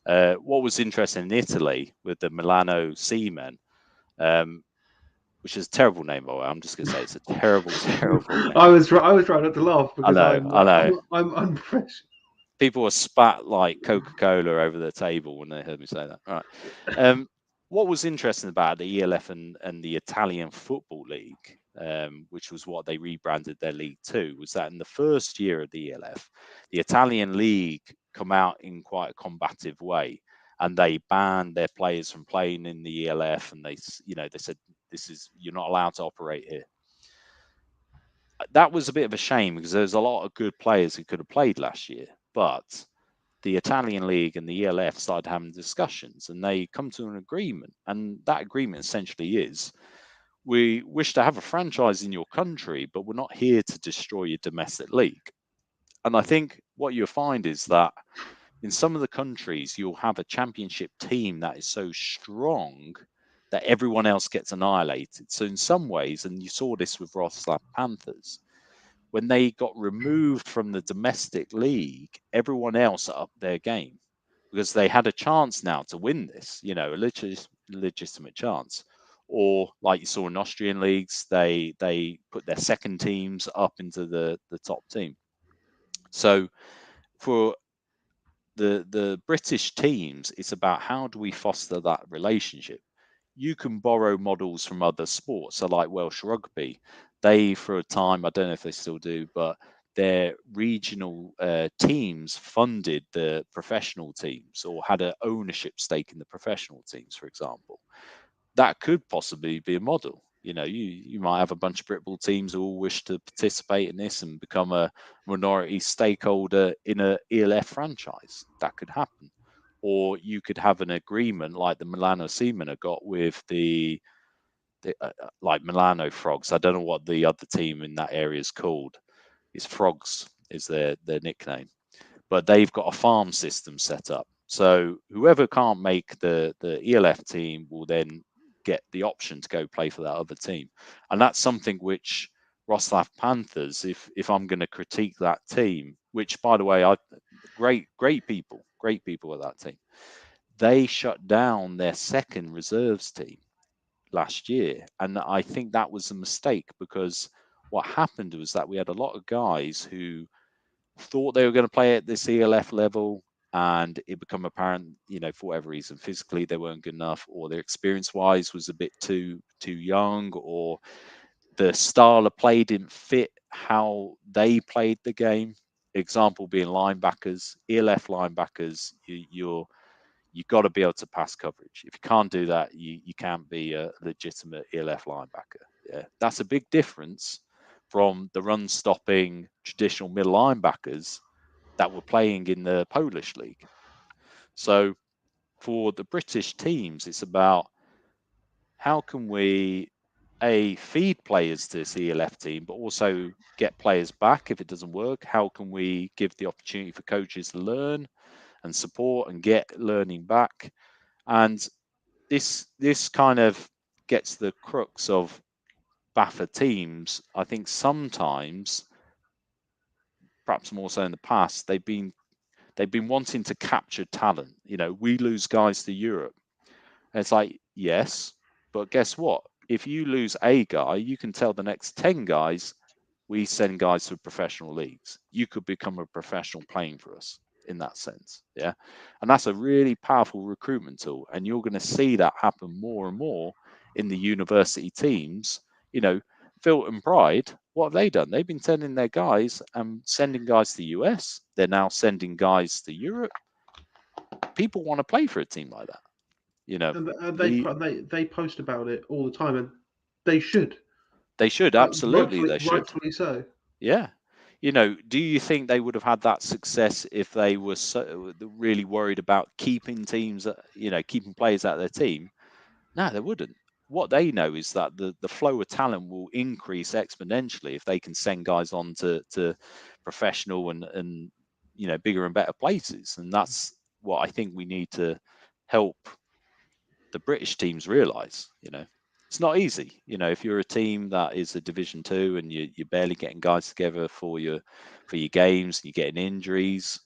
What was interesting in Italy with the Milano Seamen, um, which is a terrible name, by the way. I'm just going to say it's a terrible, terrible name. I was trying not to laugh I because know, I know. I'm unprofessional. People were spat like Coca-Cola over the table when they heard me say that. All right. What was interesting about the ELF and the Italian Football League, which was what they rebranded their league to, was that in the first year of the ELF, the Italian league come out in quite a combative way, and they banned their players from playing in the ELF, and they said you're not allowed to operate here. That was a bit of a shame because there's a lot of good players who could have played last year, but the Italian league and the ELF started having discussions, and they come to an agreement. And that agreement essentially is, we wish to have a franchise in your country, but we're not here to destroy your domestic league. And I think what you'll find is that in some of the countries, you'll have a championship team that is so strong that everyone else gets annihilated. So in some ways, and you saw this with Wroclaw Panthers, when they got removed from the domestic league, everyone else upped their game because they had a chance now to win this, a legitimate chance. Or like you saw in Austrian leagues, they put their second teams up into the top team. So for the British teams, it's about how do we foster that relationship. You can borrow models from other sports. So like Welsh rugby, they for a time, I don't know if they still do, but their regional teams funded the professional teams or had an ownership stake in the professional teams, for example. That could possibly be a model. You might have a bunch of Britball teams who all wish to participate in this and become a minority stakeholder in a ELF franchise. That could happen. Or you could have an agreement like the Milano Seamen have got with the like Milano Frogs. I don't know what the other team in that area is called. It's Frogs is their nickname, but they've got a farm system set up. So whoever can't make the ELF team will then get the option to go play for that other team, and that's something which Wroclaw Panthers, if I'm going to critique that team, which by the way, great people at that team, they shut down their second reserves team last year, and I think that was a mistake because what happened was that we had a lot of guys who thought they were going to play at this ELF level, and it become apparent, for whatever reason, physically they weren't good enough, or their experience-wise was a bit too young, or the style of play didn't fit how they played the game. Example being linebackers, ELF linebackers, you've got to be able to pass coverage. If you can't do that, you can't be a legitimate ELF linebacker. Yeah, that's a big difference from the run-stopping traditional middle linebackers that were playing in the Polish league. So for the British teams, it's about how can we feed players to this ELF team, but also get players back if it doesn't work. How can we give the opportunity for coaches to learn and support and get learning back? And this kind of gets the crux of BAFA teams. I think sometimes, perhaps more so in the past, they've been wanting to capture talent. We lose guys to Europe. And it's like, yes, but guess what? If you lose a guy, you can tell the next 10 guys, we send guys to professional leagues. You could become a professional playing for us in that sense. Yeah. And that's a really powerful recruitment tool. And you're going to see that happen more and more in the university teams. Filton Pride, what have they done? They've been sending their guys and sending guys to the US. They're now sending guys to Europe. People want to play for a team like that. And they post about it all the time, and they should. They should, absolutely. They should. Rightfully so. Yeah. Do you think they would have had that success if they were really worried about keeping teams, keeping players out of their team? No, they wouldn't. What they know is that the flow of talent will increase exponentially if they can send guys on to professional and bigger and better places. And that's what I think we need to help the British teams realize. It's not easy. If you're a team that is a Division 2 and you're barely getting guys together for your games, and you're getting injuries,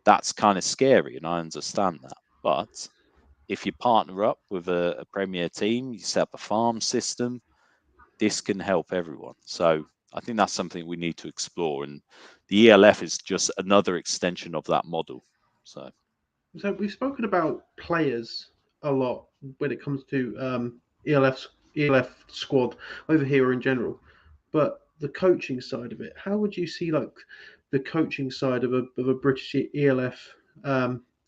that's kind of scary, and I understand that. But if you partner up with a premier team, you set up a farm system, this can help everyone. So I think that's something we need to explore, and the ELF is just another extension of that model. So we've spoken about players a lot when it comes to ELF squad over here or in general, but the coaching side of it, how would you see like the coaching side of a British ELF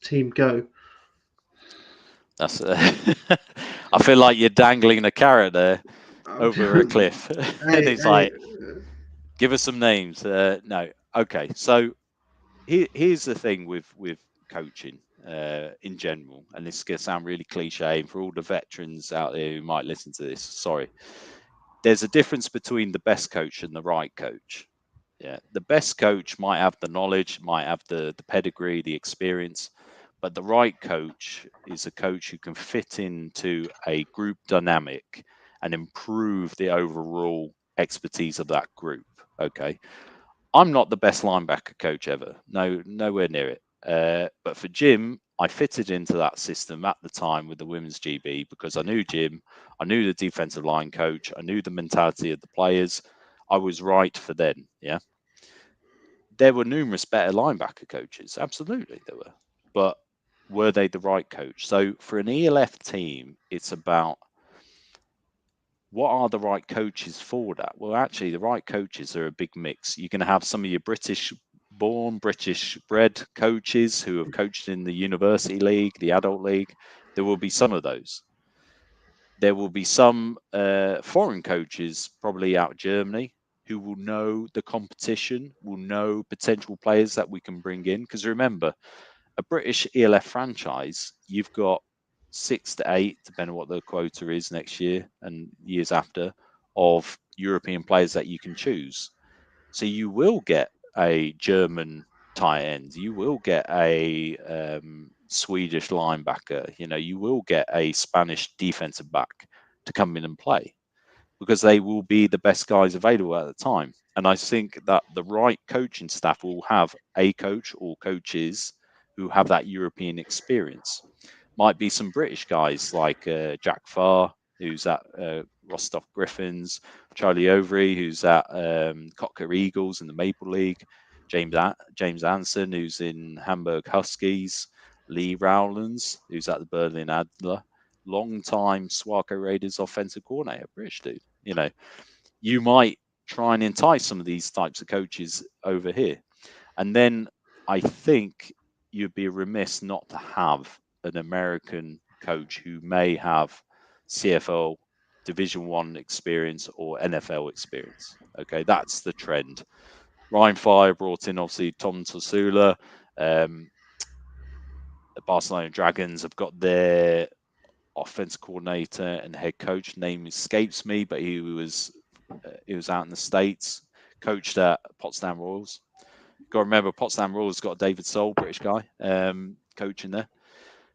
team go? that's I feel like you're dangling a carrot there over a cliff. And Hey, it's hey, like, give us some names. No. Okay. So here's the thing with coaching in general, and this is going to sound really cliche, and for all the veterans out there who might listen to this, sorry. There's a difference between the best coach and the right coach. Yeah, the best coach might have the knowledge, might have the pedigree, the experience, but the right coach is a coach who can fit into a group dynamic and improve the overall expertise of that group. Okay, I'm not the best linebacker coach ever. No, nowhere near it. But for Jim, I fitted into that system at the time with the women's GB because I knew Jim, I knew the defensive line coach, I knew the mentality of the players. I was right for then. Yeah. There were numerous better linebacker coaches. Absolutely, there were. But were they the right coach? So for an ELF team, it's about what are the right coaches for that? Well, actually, the right coaches are a big mix. You're going to have some of your British born, British bred coaches who have coached in the university league, the adult league. There will be some of those. There will be some foreign coaches, probably out of Germany, who will know the competition, will know potential players that we can bring in. Because remember, a British ELF franchise, you've got 6 to 8, depending on what the quota is next year and years after, of European players that you can choose. So you will get a German tight end, you will get a Swedish linebacker, you will get a Spanish defensive back to come in and play because they will be the best guys available at the time. And I think that the right coaching staff will have a coach or coaches who have that European experience. Might be some British guys like Jack Farr, who's at Rostov Griffins, Charlie Overy, who's at Cocker Eagles in the Maple League, James Anson, who's in Hamburg Huskies, Lee Rowlands, who's at the Berlin Adler, long-time Swarco Raiders offensive coordinator, British dude. You might try and entice some of these types of coaches over here. And then I think you'd be remiss not to have an American coach who may have CFL, Division One experience or NFL experience. Okay, that's the trend. Ryan Fire brought in obviously Tom Tosula. The Barcelona Dragons have got their offense coordinator and head coach. Name escapes me, but he was out in the States, coached at Potsdam Royals. Got to remember, Potsdam Royals got David Soul, British guy, coaching there.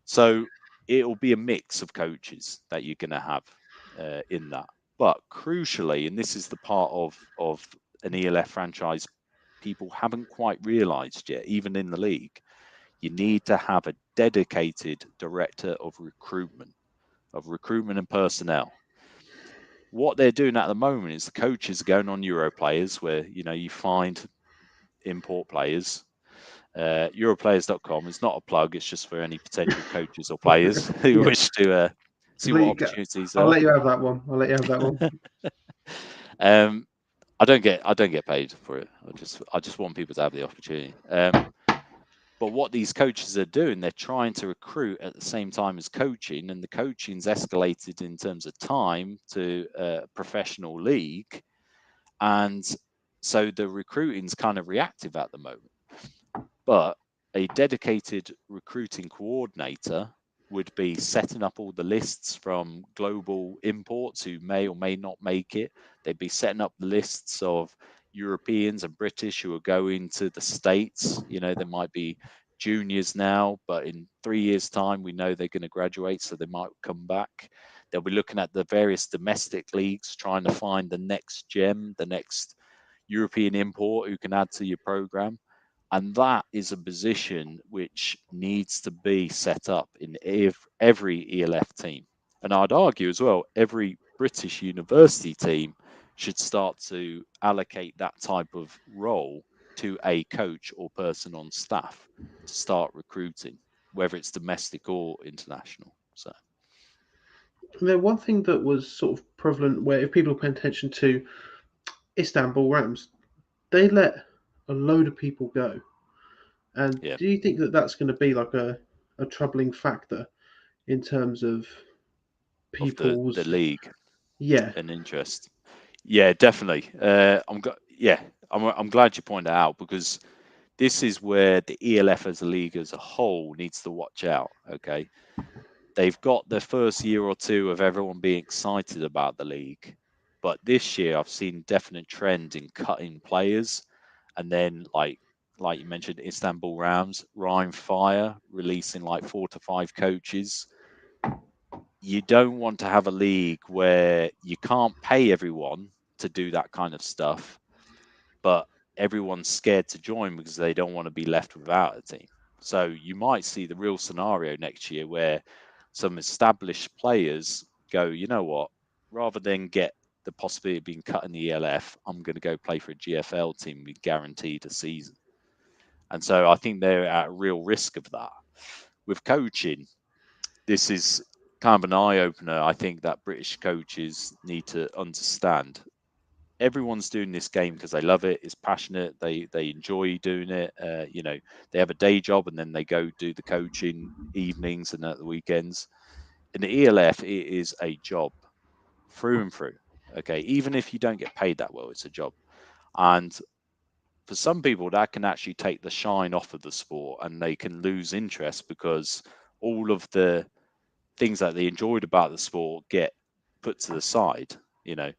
So it'll be a mix of coaches that you're going to have in that. But crucially, and this is the part of an ELF franchise people haven't quite realised yet, even in the league, you need to have a dedicated director of recruitment and personnel. What they're doing at the moment is the coaches are going on Euro players where, you find import players. Europlayers.com is not a plug. It's just for any potential coaches or players who wish to see what opportunities there I'll are. let you have that one. I'll let you have that one. I don't get paid for it. I just want people to have the opportunity. But what these coaches are doing, they're trying to recruit at the same time as coaching, and the coaching's escalated in terms of time to a professional league. And so the recruiting's kind of reactive at the moment. But a dedicated recruiting coordinator would be setting up all the lists from global imports who may or may not make it. They'd be setting up the lists of Europeans and British who are going to the States. There might be juniors now, but in 3 years' time, we know they're going to graduate, so they might come back. They'll be looking at the various domestic leagues, trying to find the next gem, the next European import who can add to your program. And that is a position which needs to be set up in every ELF team. And I'd argue as well, every British university team should start to allocate that type of role to a coach or person on staff to start recruiting, whether it's domestic or international. So Then one thing that was sort of prevalent, where if people pay attention to Istanbul Rams, they let a load of people go. And yeah, do you think that that's going to be like a troubling factor in terms of of the people's, league yeah, and interest. Yeah, definitely. I'm glad you pointed that out, because this is where the ELF as a league as a whole needs to watch out. Okay, they've got the first year or two of everyone being excited about the league, but this year I've seen definite trend in cutting players, and then like you mentioned, Istanbul Rams, Rhine Fire releasing like 4 to 5 coaches. You don't want to have a league where you can't pay everyone to do that kind of stuff, but everyone's scared to join because they don't want to be left without a team. So you might see the real scenario next year where some established players go, you know what, rather than get the possibility of being cut in the ELF, I'm going to go play for a GFL team and be guaranteed a season. And so I think they're at real risk of that. With coaching, this is kind of an eye opener. I think that British coaches need to understand. Everyone's doing this game because they love it. It's passionate. They enjoy doing it. They have a day job and then they go do the coaching evenings and at the weekends. In the ELF, it is a job through and through. Okay, even if you don't get paid that well, it's a job. And for some people, that can actually take the shine off of the sport, and they can lose interest because all of the things that they enjoyed about the sport get put to the side. You know,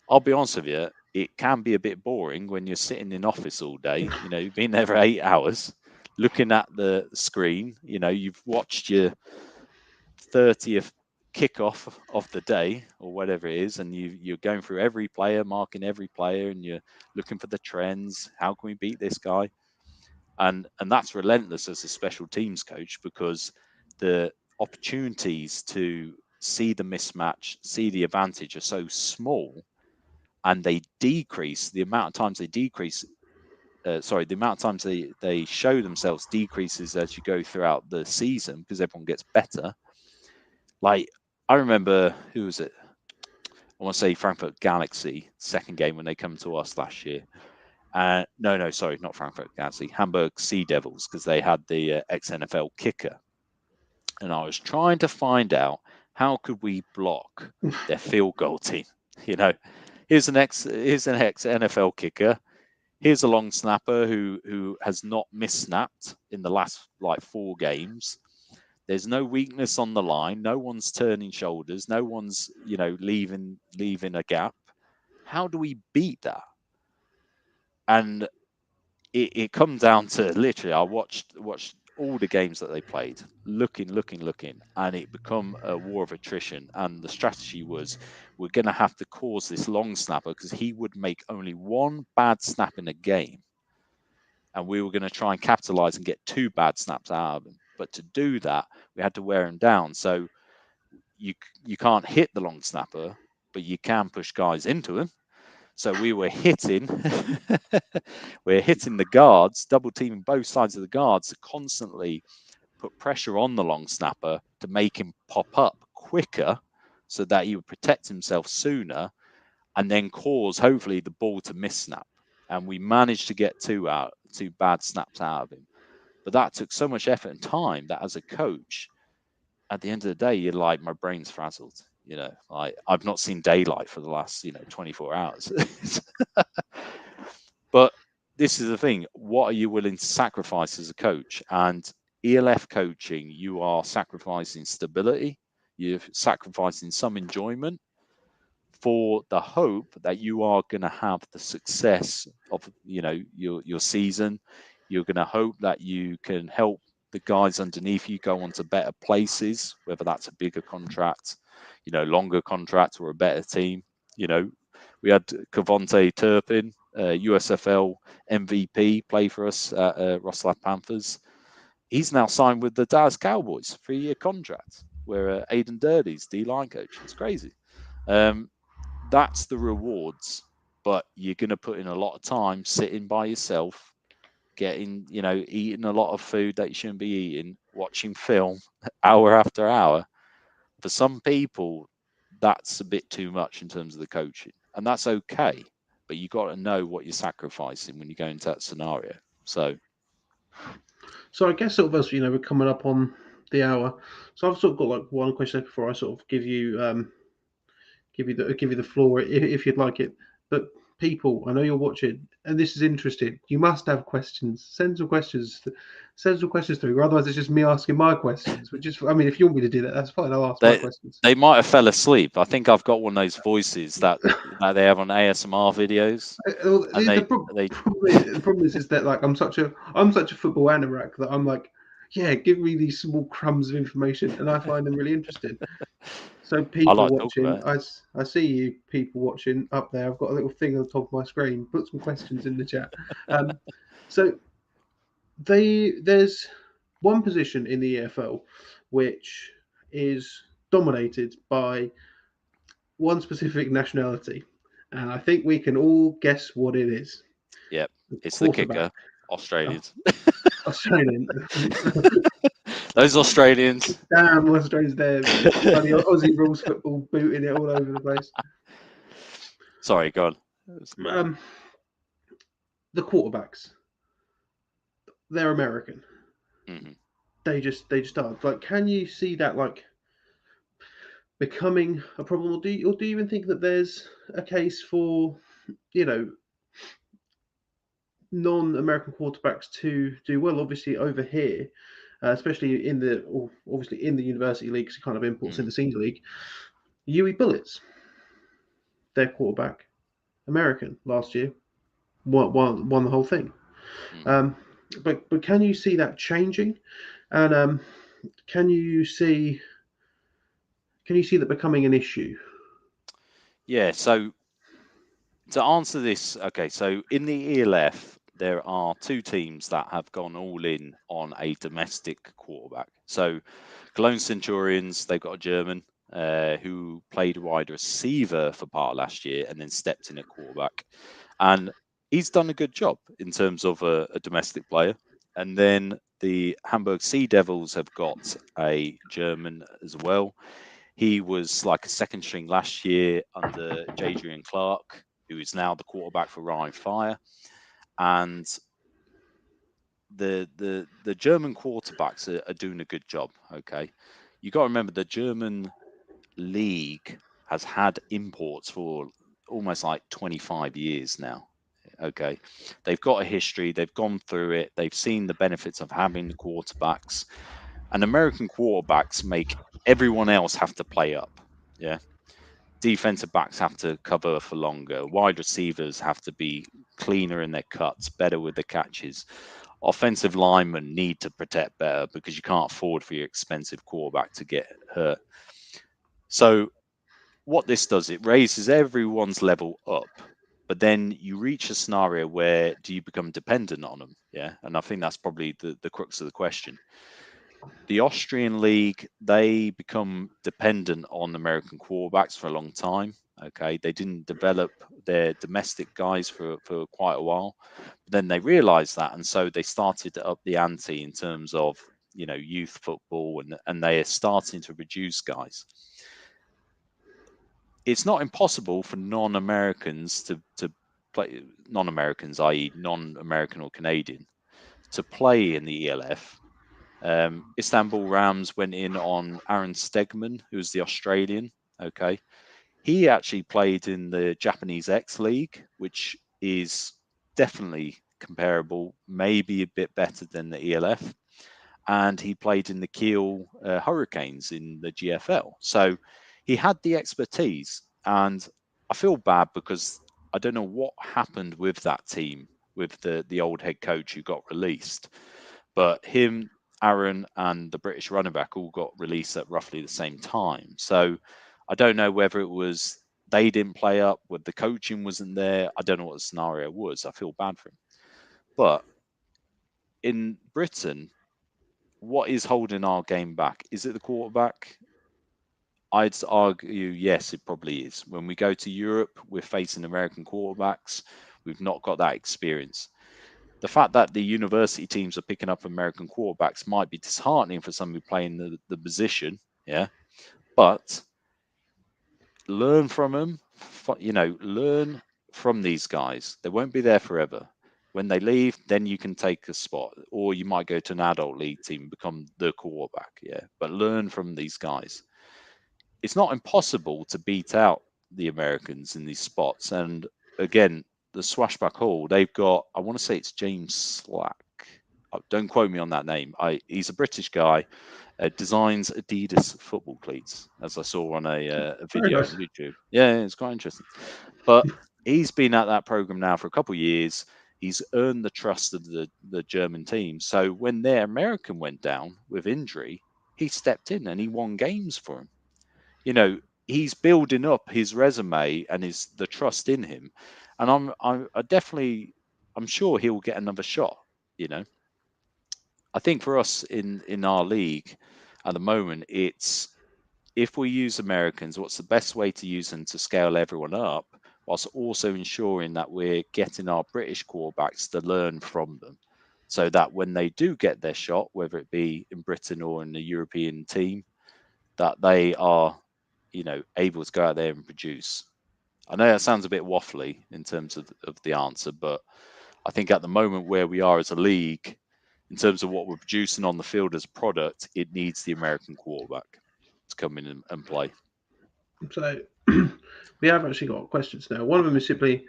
I'll be honest with you, it can be a bit boring when you're sitting in office all day. You know, you've been there for 8 hours, looking at the screen. You know, you've watched your 30th kickoff of the day or whatever it is, and you're going through every player, marking every player, and you're looking for the trends. How can we beat this guy? And that's relentless as a special teams coach, because the opportunities to see the mismatch, see the advantage are so small, and they decrease the amount of times they decrease. The amount of times they show themselves decreases as you go throughout the season because everyone gets better. Like, I remember, who was it? I want to say Frankfurt Galaxy, second game when they come to us last year. No, sorry, not Frankfurt Galaxy, Hamburg Sea Devils, because they had the ex-NFL kicker. And I was trying to find out how could we block their field goal team. You know, here's an ex-NFL kicker. Here's a long snapper who has not missed snapped in the last like 4 games. There's no weakness on the line. No one's turning shoulders. No one's, leaving a gap. How do we beat that? And it comes down to, literally, I watched all the games that they played, looking, and it become a war of attrition. And the strategy was, we're going to have to cause this long snapper, because he would make only one bad snap in a game, and we were going to try and capitalize and get 2 bad snaps out of him. But to do that, we had to wear him down. So you can't hit the long snapper, but you can push guys into him. So we were hitting, the guards, double teaming both sides of the guards to constantly put pressure on the long snapper to make him pop up quicker, so that he would protect himself sooner, and then cause hopefully the ball to miss snap. And we managed to get 2 bad snaps out of him. But that took so much effort and time that, as a coach, at the end of the day, you're like, my brain's frazzled. Like, I've not seen daylight for the last 24 hours. But this is the thing: what are you willing to sacrifice as a coach? And ELF coaching, you are sacrificing stability, you're sacrificing some enjoyment for the hope that you are going to have the success of your season. You're going to hope that you can help the guys underneath you go on to better places, whether that's a bigger contract, longer contract, or a better team. We had Cavante Turpin, USFL MVP, play for us at Wroclaw Panthers. He's now signed with the Dallas Cowboys, 3-year contract, where Aidan Dirty's D-line coach. It's crazy. That's the rewards but you're going to put in a lot of time sitting by yourself, getting, eating a lot of food that you shouldn't be eating, watching film hour after hour. For some people, that's a bit too much in terms of the coaching, and that's okay. But you got to know what you're sacrificing when you go into that scenario. So I guess sort of as we're coming up on the hour, so I've sort of got like one question before I sort of give you the floor if you'd like it. But people, I know you're watching, and this is interesting. You must have questions. Send some questions. Send some questions through. Otherwise, it's just me asking my questions. Which is, I mean, if you want me to do that, that's fine. I'll ask my they questions. they might have fell asleep. I think I've got one of those voices that they have on ASMR videos, and The they problem is that like I'm such a football anorak that I'm like, yeah, give me these small crumbs of information, and I find them really interesting. So I people like to talk watching, about it. I see you people watching up there. I've got a little thing on the top of my screen. Put some questions in the chat. Um, so there's one position in the EFL which is dominated by one specific nationality, and I think we can all guess what it is. Yep, The it's the quarterback. kicker, Oh, Australians. Australian. Those Australians. Damn, Australia's there. Bloody Aussie rules football booting it all over the place. Sorry, God. Um, the quarterbacks, they're American. Hmm. They just are. Like, can you see that like becoming a problem, or do you even think that there's a case for you know non-American quarterbacks to do well? Obviously, over here, especially obviously in the university leagues, kind of imports in Mm. the senior league. Yui Bullets, their quarterback, American last year, won the whole thing. Mm. Um, but can you see that changing? And can you see that becoming an issue? Yeah, so to answer this, okay, so in the ELF, there are two teams that have gone all in on a domestic quarterback. So Cologne Centurions, they've got a German who played wide receiver for part of last year and then stepped in at quarterback. And he's done a good job in terms of a domestic player. And then the Hamburg Sea Devils have got a German as well. He was like a second string last year under Jadrian Clark, who is now the quarterback for Rhine Fire. And the German quarterbacks are doing a good job. Okay, you got to remember the German league has had imports for almost like 25 years now. Okay, they've got a history, they've gone through it, they've seen the benefits of having the quarterbacks, and American quarterbacks make everyone else have to play up. Yeah, defensive backs have to cover for longer, wide receivers have to be cleaner in their cuts, better with the catches. Offensive linemen need to protect better because you can't afford for your expensive quarterback to get hurt. So what this does, it raises everyone's level up, but then you reach a scenario where do you become dependent on them? Yeah, and I think that's probably the crux of the question. The Austrian league, they become dependent on American quarterbacks for a long time. Okay, they didn't develop their domestic guys for quite a while, but then they realized that, and so they started to up the ante in terms of youth football, and they are starting to reduce guys. It's not impossible for non-Americans to play, non-Americans, i.e., non-American or Canadian, to play in the ELF. Istanbul Rams went in on Aaron Stegman, who's the Australian. Okay, he actually played in the Japanese X League, which is definitely comparable, maybe a bit better than the ELF. And he played in the Kiel Hurricanes in the GFL. So he had the expertise. And I feel bad because I don't know what happened with that team, with the old head coach who got released. But him, Aaron, and the British running back all got released at roughly the same time. So I don't know whether it was they didn't play up, whether the coaching wasn't there. I don't know what the scenario was. I feel bad for him. But in Britain, what is holding our game back? Is it the quarterback? I'd argue, yes, it probably is. When we go to Europe, we're facing American quarterbacks. We've not got that experience. The fact that the university teams are picking up American quarterbacks might be disheartening for somebody playing the position, yeah. But learn from them, learn from these guys. They won't be there forever. When they leave, then you can take a spot, or you might go to an adult league team and become the quarterback, yeah. But learn from these guys. It's not impossible to beat out the Americans in these spots. And again, the Swashback Hall, they've got, I want to say it's James Slack. Don't quote me on that name. He's a British guy, designs Adidas football cleats, as I saw on a Very video on nice. YouTube. Yeah, it's quite interesting. But he's been at that program now for a couple of years. He's earned the trust of the German team. So when their American went down with injury, he stepped in and he won games for him. You know, he's building up his resume and the trust in him, and I definitely, I'm sure he'll get another shot. You know, I think for us in our league at the moment, it's if we use Americans, what's the best way to use them to scale everyone up, whilst also ensuring that we're getting our British quarterbacks to learn from them, so that when they do get their shot, whether it be in Britain or in the European team, that they are, able to go out there and produce. I know that sounds a bit waffly in terms of the answer, but I think at the moment where we are as a league, in terms of what we're producing on the field as a product, it needs the American quarterback to come in and play. So we have actually got questions now. One of them is simply,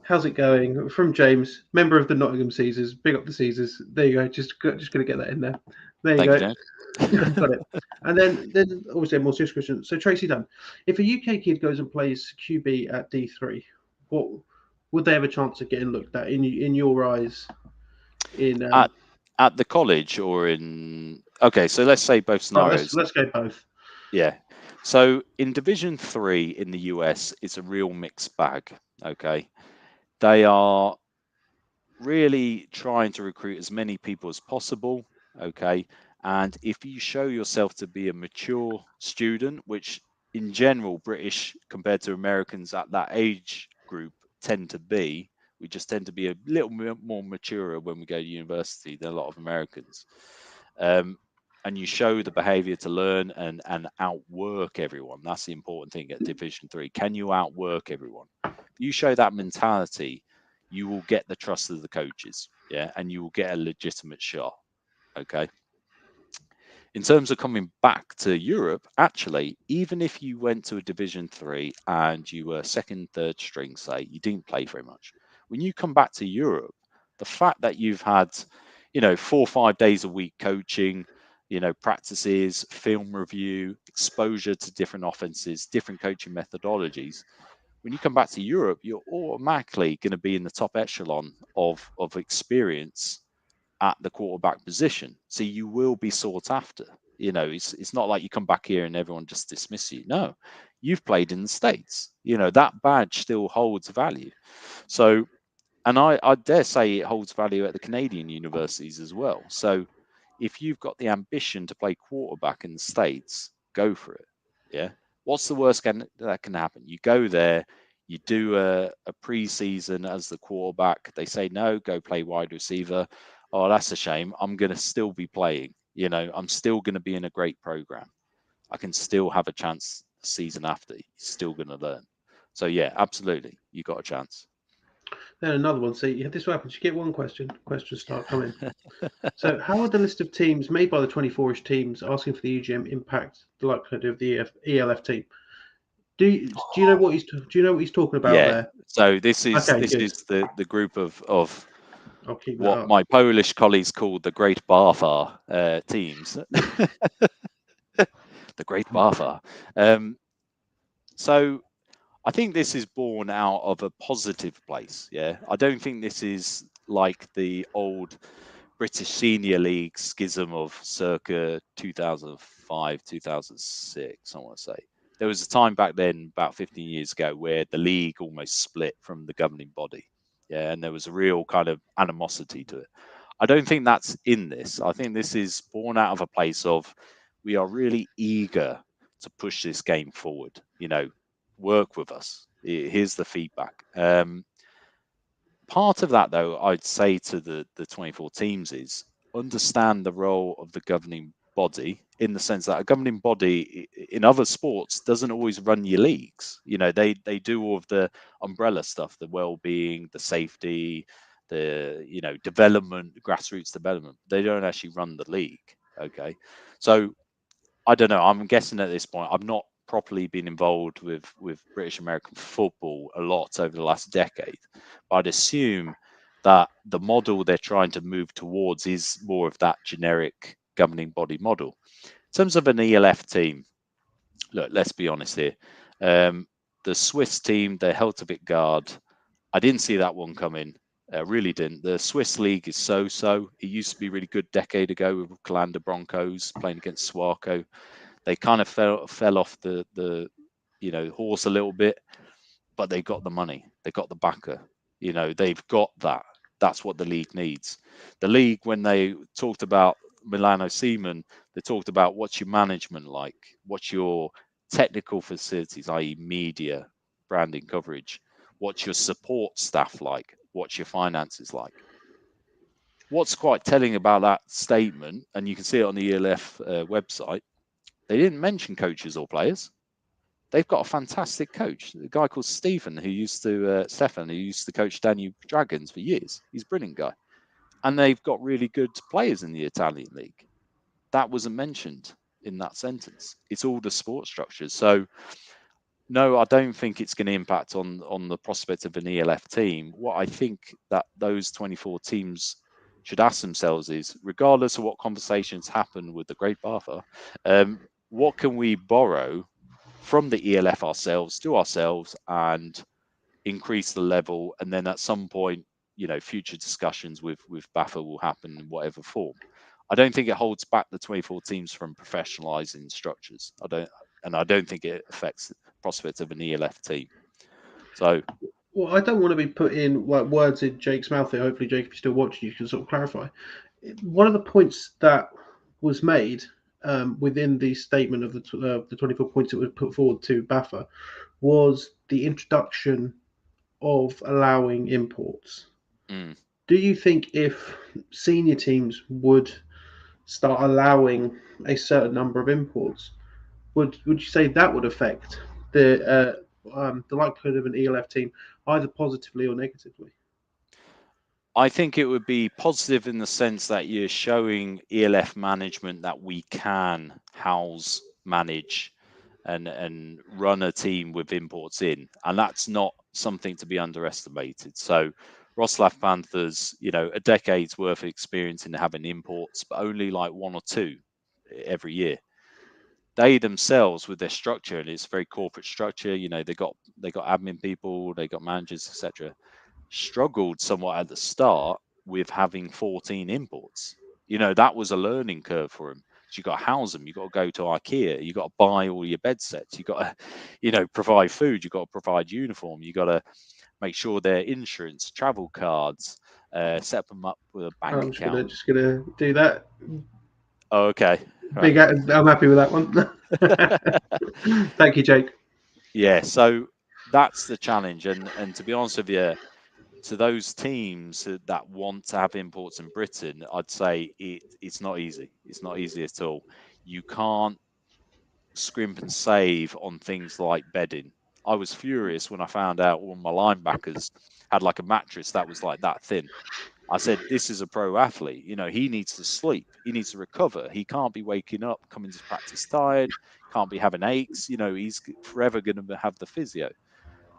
"How's it going?" From James, member of the Nottingham Caesars. Big up the Caesars. There you go. Just going to get that in there. There you Thank you, go. James. Got it. And then obviously a more serious question. So Tracy Dunn, if a UK kid goes and plays QB at D3, what would they have a chance of getting looked at in your eyes? In at at the college or in okay, so let's say both right, scenarios. let's go both. Yeah. So in Division 3 in the US, it's a real mixed bag. Okay. They are really trying to recruit as many people as possible. Okay. And if you show yourself to be a mature student, which in general, British compared to Americans at that age group tend to be, we just tend to be a little more mature when we go to university than a lot of Americans. And you show the behavior to learn and outwork everyone. That's the important thing at Division 3. Can you outwork everyone? If you show that mentality, you will get the trust of the coaches, yeah, and you will get a legitimate shot. Okay. In terms of coming back to Europe, actually, even if you went to a Division 3 and you were second, third string, say, you didn't play very much. When you come back to Europe, the fact that you've had, 4 or 5 days a week coaching, practices, film review, exposure to different offenses, different coaching methodologies, when you come back to Europe, you're automatically going to be in the top echelon of experience at the quarterback position. So you will be sought after. It's not like you come back here and everyone just dismiss you. No, you've played in the States. That badge still holds value. So, and I dare say it holds value at the Canadian universities as well. So if you've got the ambition to play quarterback in the States, go for it. Yeah. What's the worst that can happen? You go there, you do a pre-season as the quarterback. They say, no, go play wide receiver. Oh, that's a shame. I'm going to still be playing. I'm still going to be in a great program. I can still have a chance the season after. You're still going to learn. So, yeah, absolutely. You got a chance. Then another one. See, this happens. You get one question. Questions start coming. So, how would the list of teams made by the 24-ish teams asking for the UGM impact the likelihood of the ELF team? Do you know what he's talking about Yeah. there? So this is Okay, good. the group of I'll keep that what up. my Polish colleagues called the Great Barthar teams. The Great Barthar. So I think this is born out of a positive place. Yeah, I don't think this is like the old British Senior League schism of circa 2005, 2006. I want to say there was a time back then, about 15 years ago, where the league almost split from the governing body. Yeah, and there was a real kind of animosity to it. I don't think that's in this. I think this is born out of a place of we are really eager to push this game forward. Work with us. Here's the feedback. Part of that, though, I'd say to the 24 teams is understand the role of the governing body, in the sense that a governing body in other sports doesn't always run your leagues. They do all of the umbrella stuff, the well-being, the safety, the development, grassroots development. They don't actually run the league. Okay, so I don't know. I'm guessing at this point, I've not properly been involved with British American football a lot over the last decade. But I'd assume that the model they're trying to move towards is more of that generic governing body model. In terms of an ELF team, look, let's be honest here. The Swiss team, they held a bit guard. I didn't see that one coming. Really didn't. The Swiss league is so-so. It used to be really good a decade ago with Calanda Broncos playing against Swarco. They kind of fell off the horse a little bit, but they got the money. They got the backer. They've got that. That's what the league needs. The league, when they talked about Milano Seaman, they talked about what's your management like, what's your technical facilities, i.e. media, branding coverage, what's your support staff like, what's your finances like. What's quite telling about that statement, and you can see it on the ELF website, they didn't mention coaches or players. They've got a fantastic coach, a guy called Stefan, who used to coach Danube Dragons for years. He's a brilliant guy. And they've got really good players in the Italian league. That wasn't mentioned in that sentence. It's all the sport structures. So, no, I don't think it's going to impact on the prospect of an ELF team. What I think that those 24 teams should ask themselves is, regardless of what conversations happen with the Great Bartha, what can we borrow from the ELF ourselves and increase the level, and then at some point, future discussions with BAFA will happen in whatever form. I don't think it holds back the 24 teams from professionalizing structures. I don't think it affects the prospect of an ELF team. So, well, I don't want to be putting words in Jake's mouth here. Hopefully, Jake, if you're still watching, you can sort of clarify. One of the points that was made within the statement of the 24 points that were put forward to BAFA was the introduction of allowing imports. Do you think if senior teams would start allowing a certain number of imports, would you say that would affect the likelihood of an ELF team either positively or negatively? I think it would be positive in the sense that you're showing ELF management that we can house, manage, and run a team with imports in, and that's not something to be underestimated. So, Wroclaw Panthers, a decade's worth of experience in having imports, but only like one or two every year. They themselves, with their structure, and it's very corporate structure, they got admin people, they got managers, etc., struggled somewhat at the start with having 14 imports. That was a learning curve for them. You got to house them. You got to go to IKEA. You got to buy all your bed sets. You got to, provide food. You got to provide uniform. You got to make sure their insurance, travel cards, set them up with a bank account. I'm just gonna do that. Oh, okay. Right. I'm happy with that one. Thank you, Jake. Yeah. So that's the challenge, and to be honest with you, to those teams that want to have imports in Britain, I'd say it's not easy. It's not easy at all. You can't scrimp and save on things like bedding. I was furious when I found out one of my linebackers had like a mattress that was like that thin. I said, this is a pro athlete. He needs to sleep. He needs to recover. He can't be waking up, coming to practice tired, can't be having aches. He's forever going to have the physio.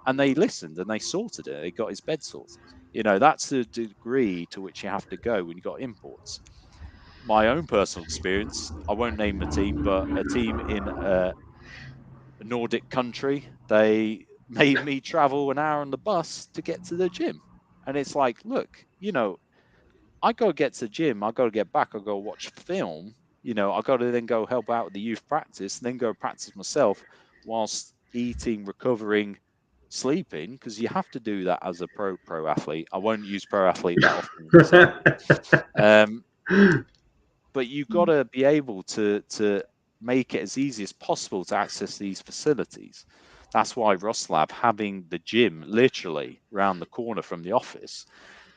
And they listened and they sorted it. They got his bed sorted. That's the degree to which you have to go when you got imports. My own personal experience, I won't name the team, but a team in a Nordic country, they made me travel an hour on the bus to get to the gym. And it's like, look, I got to get to the gym. I got to get back. I got to watch film. I got to then go help out with the youth practice, and then go practice myself whilst eating, recovering, sleeping, because you have to do that as a pro athlete. I won't use pro athlete that often. But you've got to be able to make it as easy as possible to access these facilities. That's why Wroclaw having the gym literally round the corner from the office,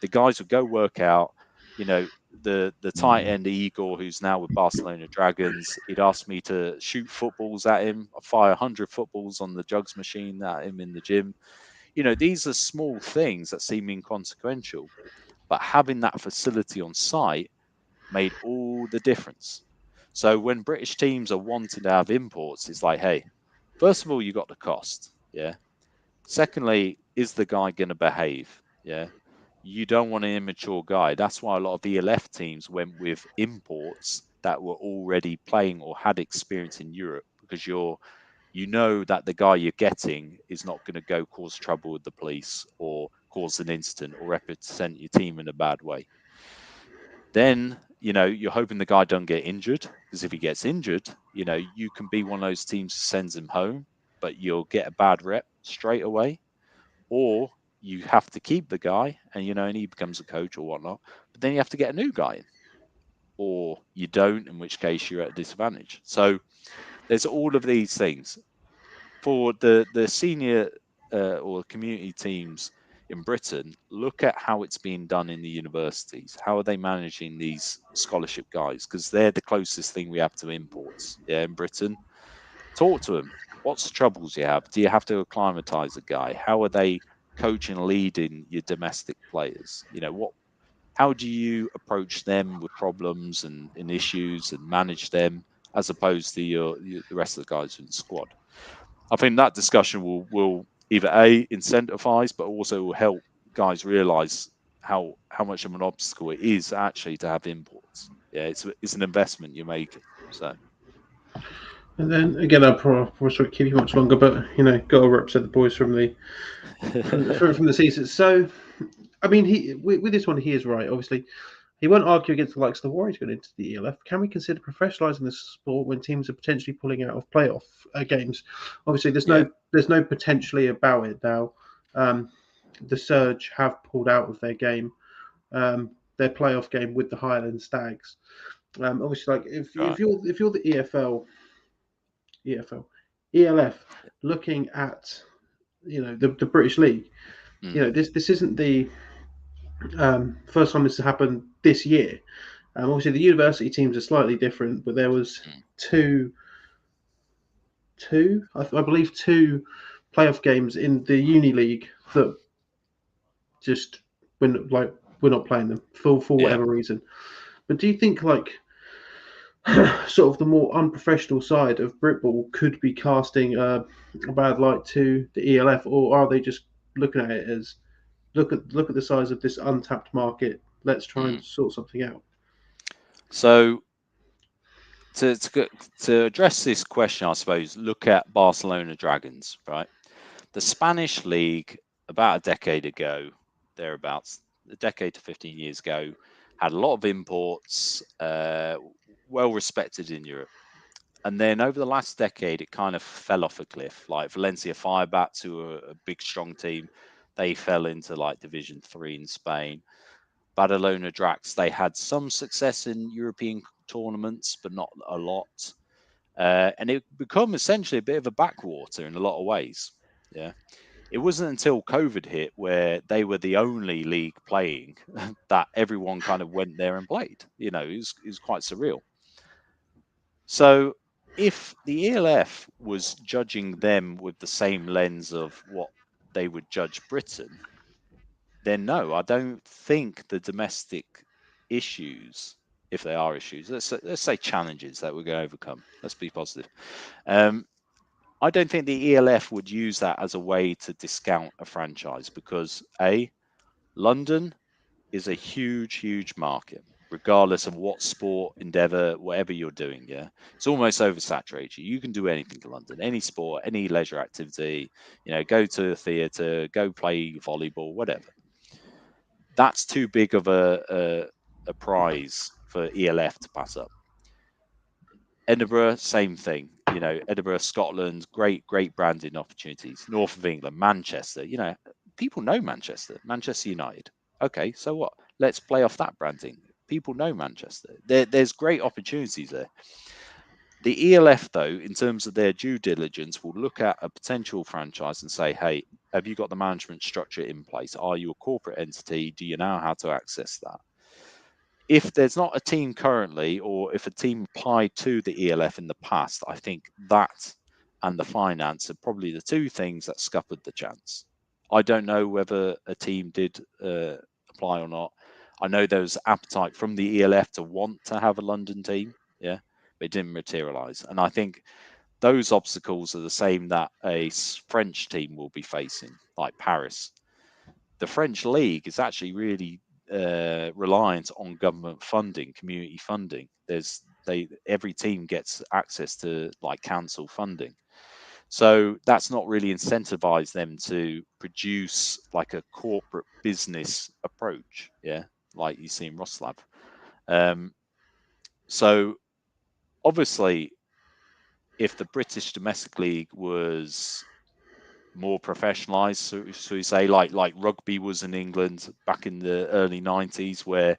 the guys would go work out. You know, the tight end Igor, who's now with Barcelona Dragons, he'd asked me to shoot footballs at him. I fire 100 footballs on the jugs machine at him in the gym. You know, these are small things that seem inconsequential, but having that facility on site made all the difference. So when British teams are wanting to have imports, it's like, hey, first of all, you got the cost. Yeah. Secondly, is the guy going to behave? Yeah. You don't want an immature guy. That's why a lot of ELF teams went with imports that were already playing or had experience in Europe, because you know that the guy you're getting is not going to go cause trouble with the police or cause an incident or represent your team in a bad way. Then, you know, you're hoping the guy don't get injured, because if he gets injured, you know, you can be one of those teams that sends him home, but you'll get a bad rep straight away. Or you have to keep the guy and, you know, and he becomes a coach or whatnot, but then you have to get a new guy in, or you don't, in which case you're at a disadvantage. So there's all of these things. For the senior or community teams in Britain, look at how it's being done in the universities. How are they managing these scholarship guys? Because they're the closest thing we have to imports. Yeah, in Britain, talk to them. What's the troubles you have? Do you have to acclimatize a guy? How are they coaching and leading your domestic players? You know, what? How do you approach them with problems and issues and manage them, as opposed to the rest of the guys in the squad? I think that discussion will either incentivize, but also will help guys realize how much of an obstacle it is actually to have imports. Yeah, it's an investment you're making. So And then again, I probably won't keep you much longer, but got to represent the boys from the from the season. So, I mean, he with this one, he is right. Obviously, he won't argue against the likes of the Warriors going into the ELF. Can we consider professionalising this sport when teams are potentially pulling out of playoff games? Obviously, yeah, there's no potentially about it now. The Surge have pulled out of their game, their playoff game with the Highland Stags. Obviously, like right, if you're the EFL, ELF, looking at the British League, mm, this isn't the first time this has happened this year. Obviously, the university teams are slightly different, but there was mm, I believe, two playoff games in the Uni League that just we're not playing them for yeah. whatever reason. But do you think sort of the more unprofessional side of Britball could be casting a bad light to the ELF, or are they just looking at it as look at the size of this untapped market? Let's try Mm. and sort something out. So to address this question, I suppose look at Barcelona Dragons, right? The Spanish league about a decade ago, thereabouts, a decade to 15 years ago, had a lot of imports, well respected in Europe. And then over the last decade, it kind of fell off a cliff. Like Valencia Firebats, who are a big, strong team, they fell into like Division 3 in Spain. Badalona Drax, they had some success in European tournaments, but not a lot. And it become essentially a bit of a backwater in a lot of ways. Yeah. It wasn't until COVID hit where they were the only league playing that everyone kind of went there and played. You know, it was quite surreal. So if the ELF was judging them with the same lens of what they would judge Britain, then no, I don't think the domestic issues, if they are issues, let's say challenges that we're going to overcome. Let's be positive. Um, I don't think the ELF would use that as a way to discount a franchise, because London is a huge, huge market, regardless of what sport endeavor, whatever you're doing. Yeah, it's almost oversaturated. You can do anything in London, any sport, any leisure activity. You know, go to a theatre, go play volleyball, whatever. That's too big of a prize for ELF to pass up. Edinburgh, same thing. You know, Edinburgh, Scotland, great branding opportunities. North of England, Manchester. You know, people know Manchester, Manchester United. Okay, so what? Let's play off that branding. People know Manchester. There's great opportunities there. The ELF, though, in terms of their due diligence, will look at a potential franchise and say, hey, have you got the management structure in place? Are you a corporate entity? Do you know how to access that? If there's not a team currently, or if a team applied to the ELF in the past, I think that and the finance are probably the two things that scuppered the chance. I don't know whether a team did apply or not. I know there was appetite from the ELF to want to have a London team, yeah, but it didn't materialise. And I think those obstacles are the same that a French team will be facing, like Paris. The French league is actually really reliant on government funding, community funding. Every team gets access to like council funding, so that's not really incentivized them to produce like a corporate business approach, yeah, like you see in Wroclaw. So obviously, if the British domestic league was more professionalized, so we say like rugby was in England back in the early 90s, where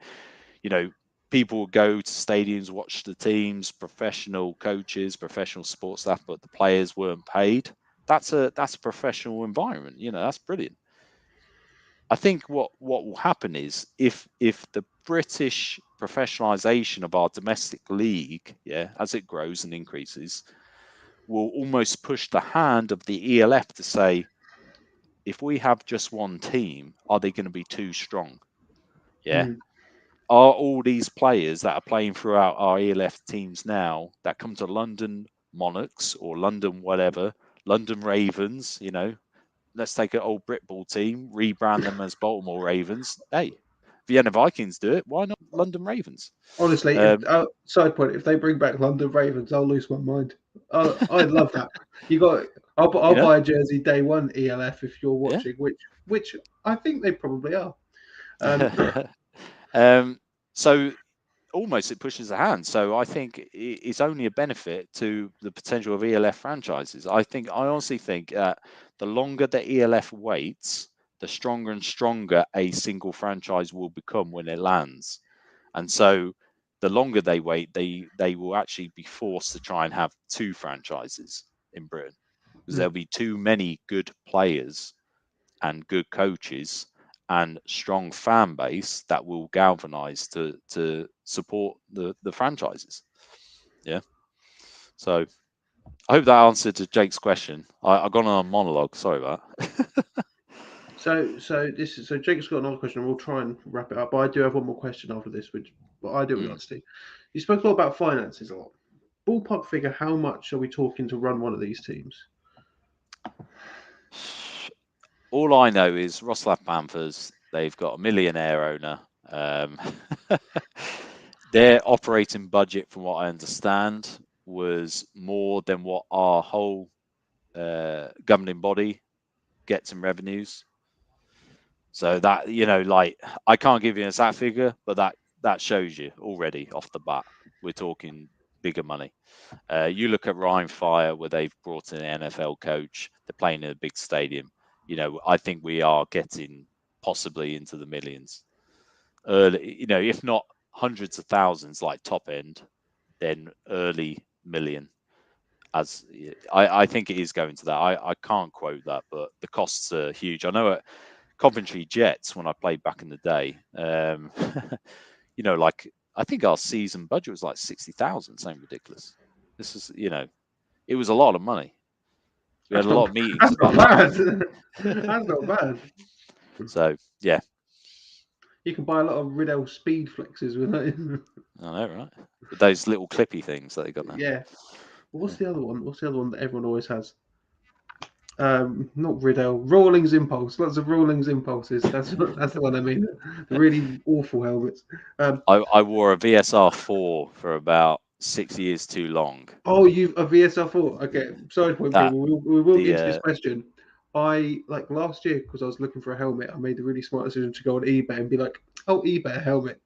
people would go to stadiums, watch the teams, professional coaches, professional sports staff, but the players weren't paid. That's a professional environment. That's brilliant. I think what will happen is if the British professionalization of our domestic league, yeah, as it grows and increases, will almost push the hand of the ELF to say, if we have just one team, are they going to be too strong? Yeah. Are all these players that are playing throughout our ELF teams now that come to London Monarchs or London whatever, London Ravens, let's take an old Britball team, rebrand them as Baltimore Ravens. Hey, Vienna Vikings do it. Why not London Ravens? Honestly, side point, if they bring back London Ravens, I'll lose my mind. I'd love that. I'll buy a jersey day one ELF if you're watching, which I think they probably are. So almost it pushes the hand. So I think it's only a benefit to the potential of ELF franchises. I honestly think that the longer the ELF waits, the stronger and stronger a single franchise will become when it lands. And so the longer they wait, they will actually be forced to try and have two franchises in Britain, because there'll be too many good players and good coaches and strong fan base that will galvanize to support the franchises. Yeah. So I hope that answered to Jake's question. I've gone on a monologue. Sorry about that. So Jake's got another question, and we'll try and wrap it up. But I do have one more question after this, which I do want to Steve. You spoke a lot about finances a lot. Ballpark figure, how much are we talking to run one of these teams? All I know is Wroclaw Panthers, they've got a millionaire owner. Their operating budget, from what I understand, was more than what our whole governing body gets in revenues. So that, I can't give you an exact figure, but that shows you already off the bat, we're talking bigger money. You look at Ryan Fire, where they've brought in an NFL coach, they're playing in a big stadium. I think we are getting possibly into the millions. Early, if not hundreds of thousands, like top end, then early million. As I think it is going to that. I can't quote that, but the costs are huge. I know at Coventry Jets, when I played back in the day, like I think our season budget was like 60,000, something ridiculous. This is, it was a lot of money. We had a lot of meetings. That's not bad. That's not bad. So yeah, you can buy a lot of Riddell speed flexes with it. I know, right? With those little clippy things that they got now. Yeah. What's the other one? What's the other one that everyone always has? Not Riddell. Rawlings Impulse. Lots of Rawlings Impulses. That's the one I mean. The really awful helmets. I wore a VSR 4 for about 6 years too long. Oh, you've a VSR 4. Okay, side point, people. We will get to this question. I last year, because I was looking for a helmet, I made the really smart decision to go on eBay and be like, "Oh, eBay a helmet."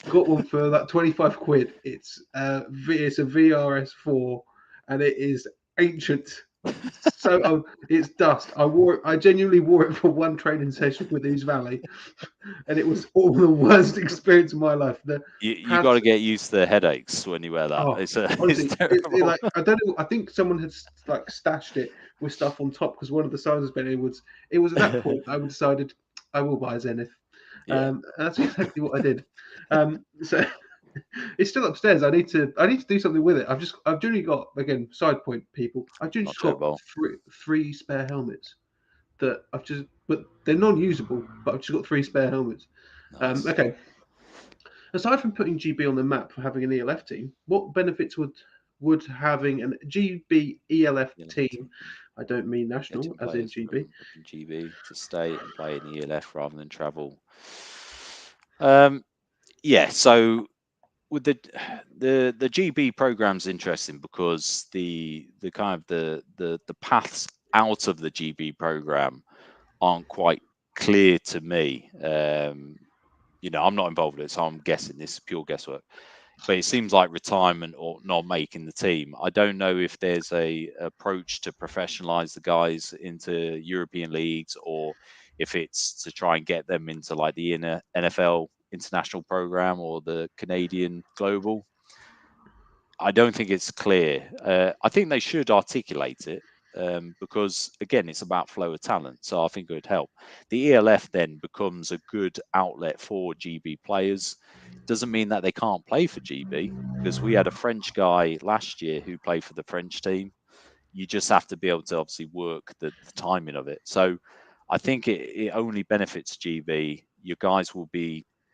Got one for that 25 quid. It's a VRS 4, and it is ancient. So it's dust. I genuinely wore it for one training session with Ouse Valley, and it was all the worst experience of my life. The You got pads. to get used to the headaches when you wear that. Oh, It's honestly, terrible. like I don't know. I think someone had like stashed it with stuff on top because one of the sizes Ben Edwards. It was at that point I decided I will buy a Zenith. Yeah, And that's exactly what I did. So it's still upstairs. I need to do something with it. I've generally got, again, side point people. I've generally not just got terrible. three spare helmets that but they're non-usable. But I've just got three spare helmets. Nice. Okay. Aside from putting GB on the map for having an ELF team, what benefits would having an GB ELF You know, team? I don't mean national, getting as in players GB. from GB to stay and play in ELF rather than travel. Yeah. So with the GB program's interesting because the kind of the paths out of the GB program aren't quite clear to me. I'm not involved with it, so I'm guessing this is pure guesswork. But it seems like retirement or not making the team. I don't know if there's a approach to professionalize the guys into European leagues or if it's to try and get them into like the NFL international program or the Canadian global. I don't think it's clear. I think they should articulate it because, again, it's about flow of talent. So I think it would help. The ELF then becomes a good outlet for GB players. Doesn't mean that they can't play for GB because we had a French guy last year who played for the French team. You just have to be able to obviously work the timing of it. So I think it only benefits GB. Your guys will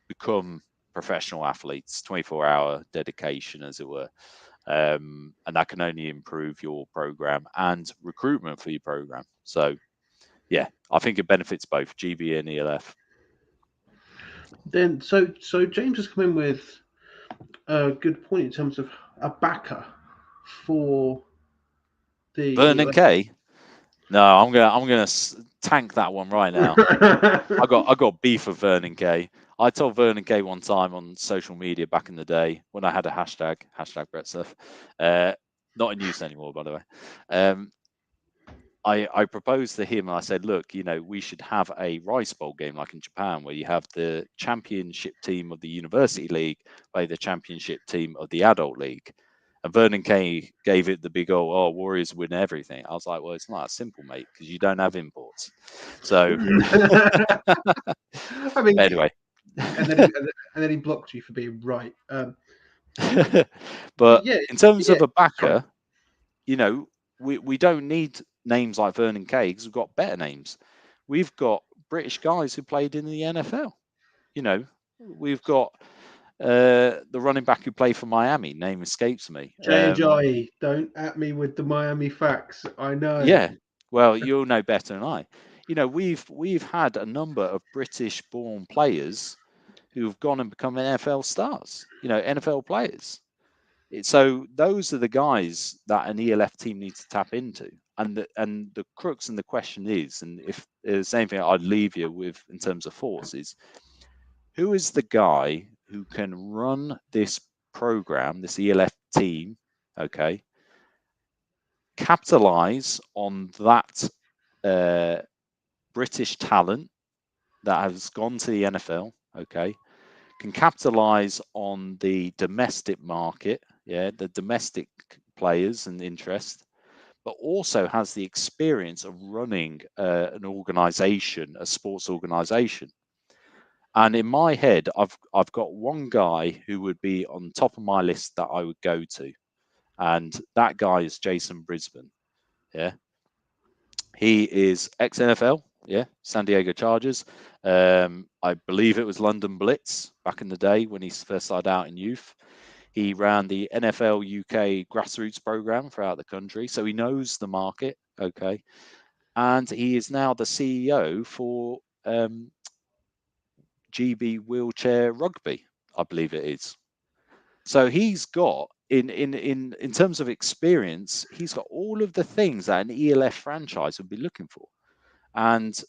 become professional athletes, 24-hour dedication, as it were. And that can only improve your program and recruitment for your program. So, yeah, I think it benefits both GB and ELF. Then, so James has come in with a good point in terms of a backer for the Vernon ELF K. No, I'm gonna tank that one right now. I got beef with Vernon K. I told Vernon K one time on social media back in the day when I had a hashtag Brett Stuff. Not in use anymore, by the way. I proposed to him and I said, look, we should have a Rice Bowl game like in Japan where you have the championship team of the university league play the championship team of the adult league. And Vernon Kay gave it the big old, oh, Warriors win everything. I was like, well, it's not that simple, mate, because you don't have imports. So I mean, anyway. and then he blocked you for being right. But Yeah, in terms yeah. of a Sorry. backer, we don't need names like Vernon Kay because we've got better names. We've got British guys who played in the NFL. We've got the running back who played for Miami. Name escapes me. J. Don't at me with the Miami facts. I know. Yeah, well, you'll know better than I. We've had a number of British-born players who've gone and become NFL stars. NFL players. So those are the guys that an ELF team needs to tap into. And the crux and the question is, and if there's anything I'd leave you with in terms of thoughts is, who is the guy who can run this program, this ELF team, okay, capitalize on that British talent that has gone to the NFL, okay, can capitalize on the domestic market, the domestic players and interest, but also has the experience of running an organization, a sports organization. And in my head, I've got one guy who would be on top of my list that I would go to, and that guy is Jason Brisbane. Yeah, he is ex NFL. Yeah, San Diego Chargers. I believe it was London Blitz back in the day when he first started out in youth. He ran the NFL UK grassroots program throughout the country, so he knows the market. Okay, and he is now the CEO for GB Wheelchair Rugby, I believe it is. So he's got in terms of experience, he's got all of the things that an ELF franchise would be looking for. And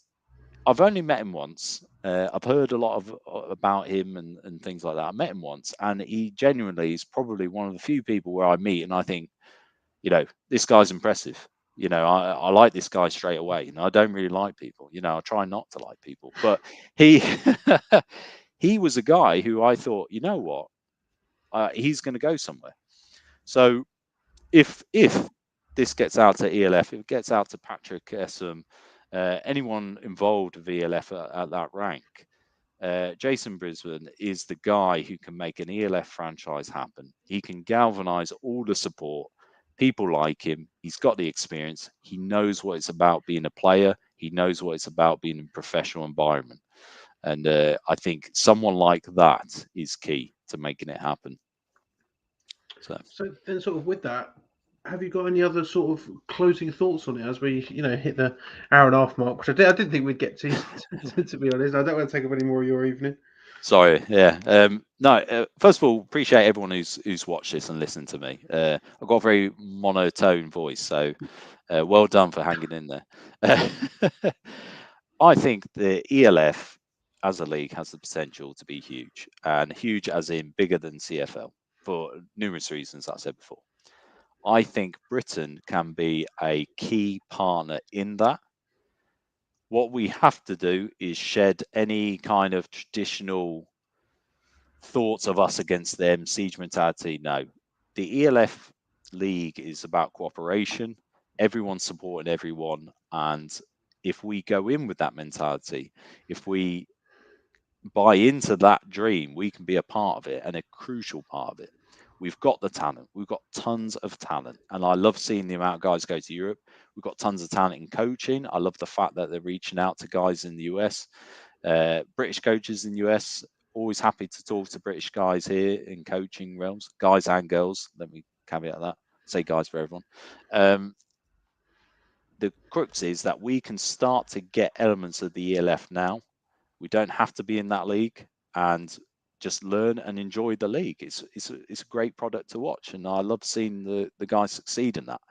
I've only met him once. I've heard a lot about him and things like that. I met him once, and he genuinely is probably one of the few people where I meet and I think, this guy's impressive. I like this guy straight away. I don't really like people. I try not to like people, but he he was a guy who I thought, you know what, he's going to go somewhere. So if this gets out to ELF, if it gets out to Patrick Essam, anyone involved with ELF at that rank, Jason Brisbane is the guy who can make an ELF franchise happen. He can galvanize all the support. People like him. He's got the experience. He knows what it's about being a player. He knows what it's about being in a professional environment. And I think someone like that is key to making it happen. So then, sort of with that, have you got any other sort of closing thoughts on it as we, hit the hour and a half mark, which I didn't think we'd get to be honest. I don't want to take up any more of your evening. Sorry, yeah. No, first of all, appreciate everyone who's watched this and listened to me. I've got a very monotone voice, so well done for hanging in there. I think the ELF as a league has the potential to be huge, and huge as in bigger than CFL for numerous reasons that I said before. I think Britain can be a key partner in that. What we have to do is shed any kind of traditional thoughts of us against them, siege mentality. No, the ELF league is about cooperation. Everyone's supporting everyone, and if we go in with that mentality, if we buy into that dream, we can be a part of it and a crucial part of it. We've got the talent. We've got tons of talent. And I love seeing the amount of guys go to Europe. We've got tons of talent in coaching. I love the fact that they're reaching out to guys in the US. British coaches in the US, always happy to talk to British guys here in coaching realms, guys and girls. Let me caveat that. Say guys for everyone. The crux is that we can start to get elements of the ELF now. We don't have to be in that league, and just learn and enjoy the league. It's a great product to watch, and I love seeing the guys succeed in that.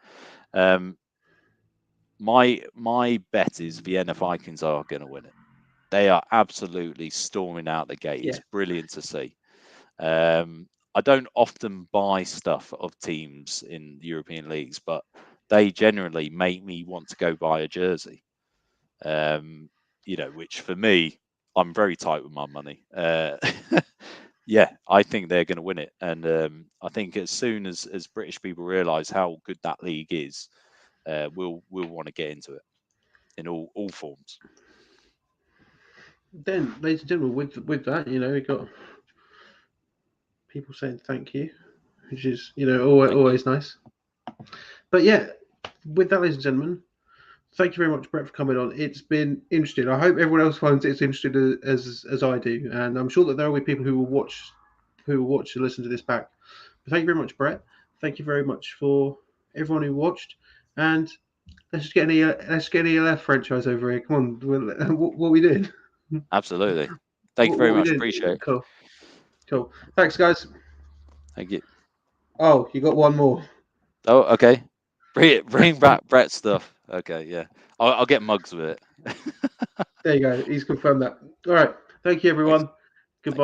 My bet is Vienna Vikings are going to win it. They are absolutely storming out the gate. It's brilliant to see. I don't often buy stuff of teams in European leagues, but they generally make me want to go buy a jersey. Which for me, I'm very tight with my money. Yeah, I think they're going to win it, and I think as soon as British people realise how good that league is, we'll want to get into it in all forms. Then, ladies and gentlemen, with that, we got people saying thank you, which is always nice. But yeah, with that, ladies and gentlemen, thank you very much, Brett, for coming on. It's been interesting. I hope everyone else finds it as interesting as I do, and I'm sure that there will be people who will watch and listen to this back. But thank you very much, Brett. Thank you very much for everyone who watched, and let's get an ELF franchise over here. Come on, what we doing? Absolutely. Thank you very much. Appreciate it. Cool. Thanks, guys. Thank you. Oh, you got one more. Oh, okay. Bring back Brett's stuff. Okay, yeah. I'll get mugs with it. There you go. He's confirmed that. All right. Thank you, everyone. Thanks. Goodbye.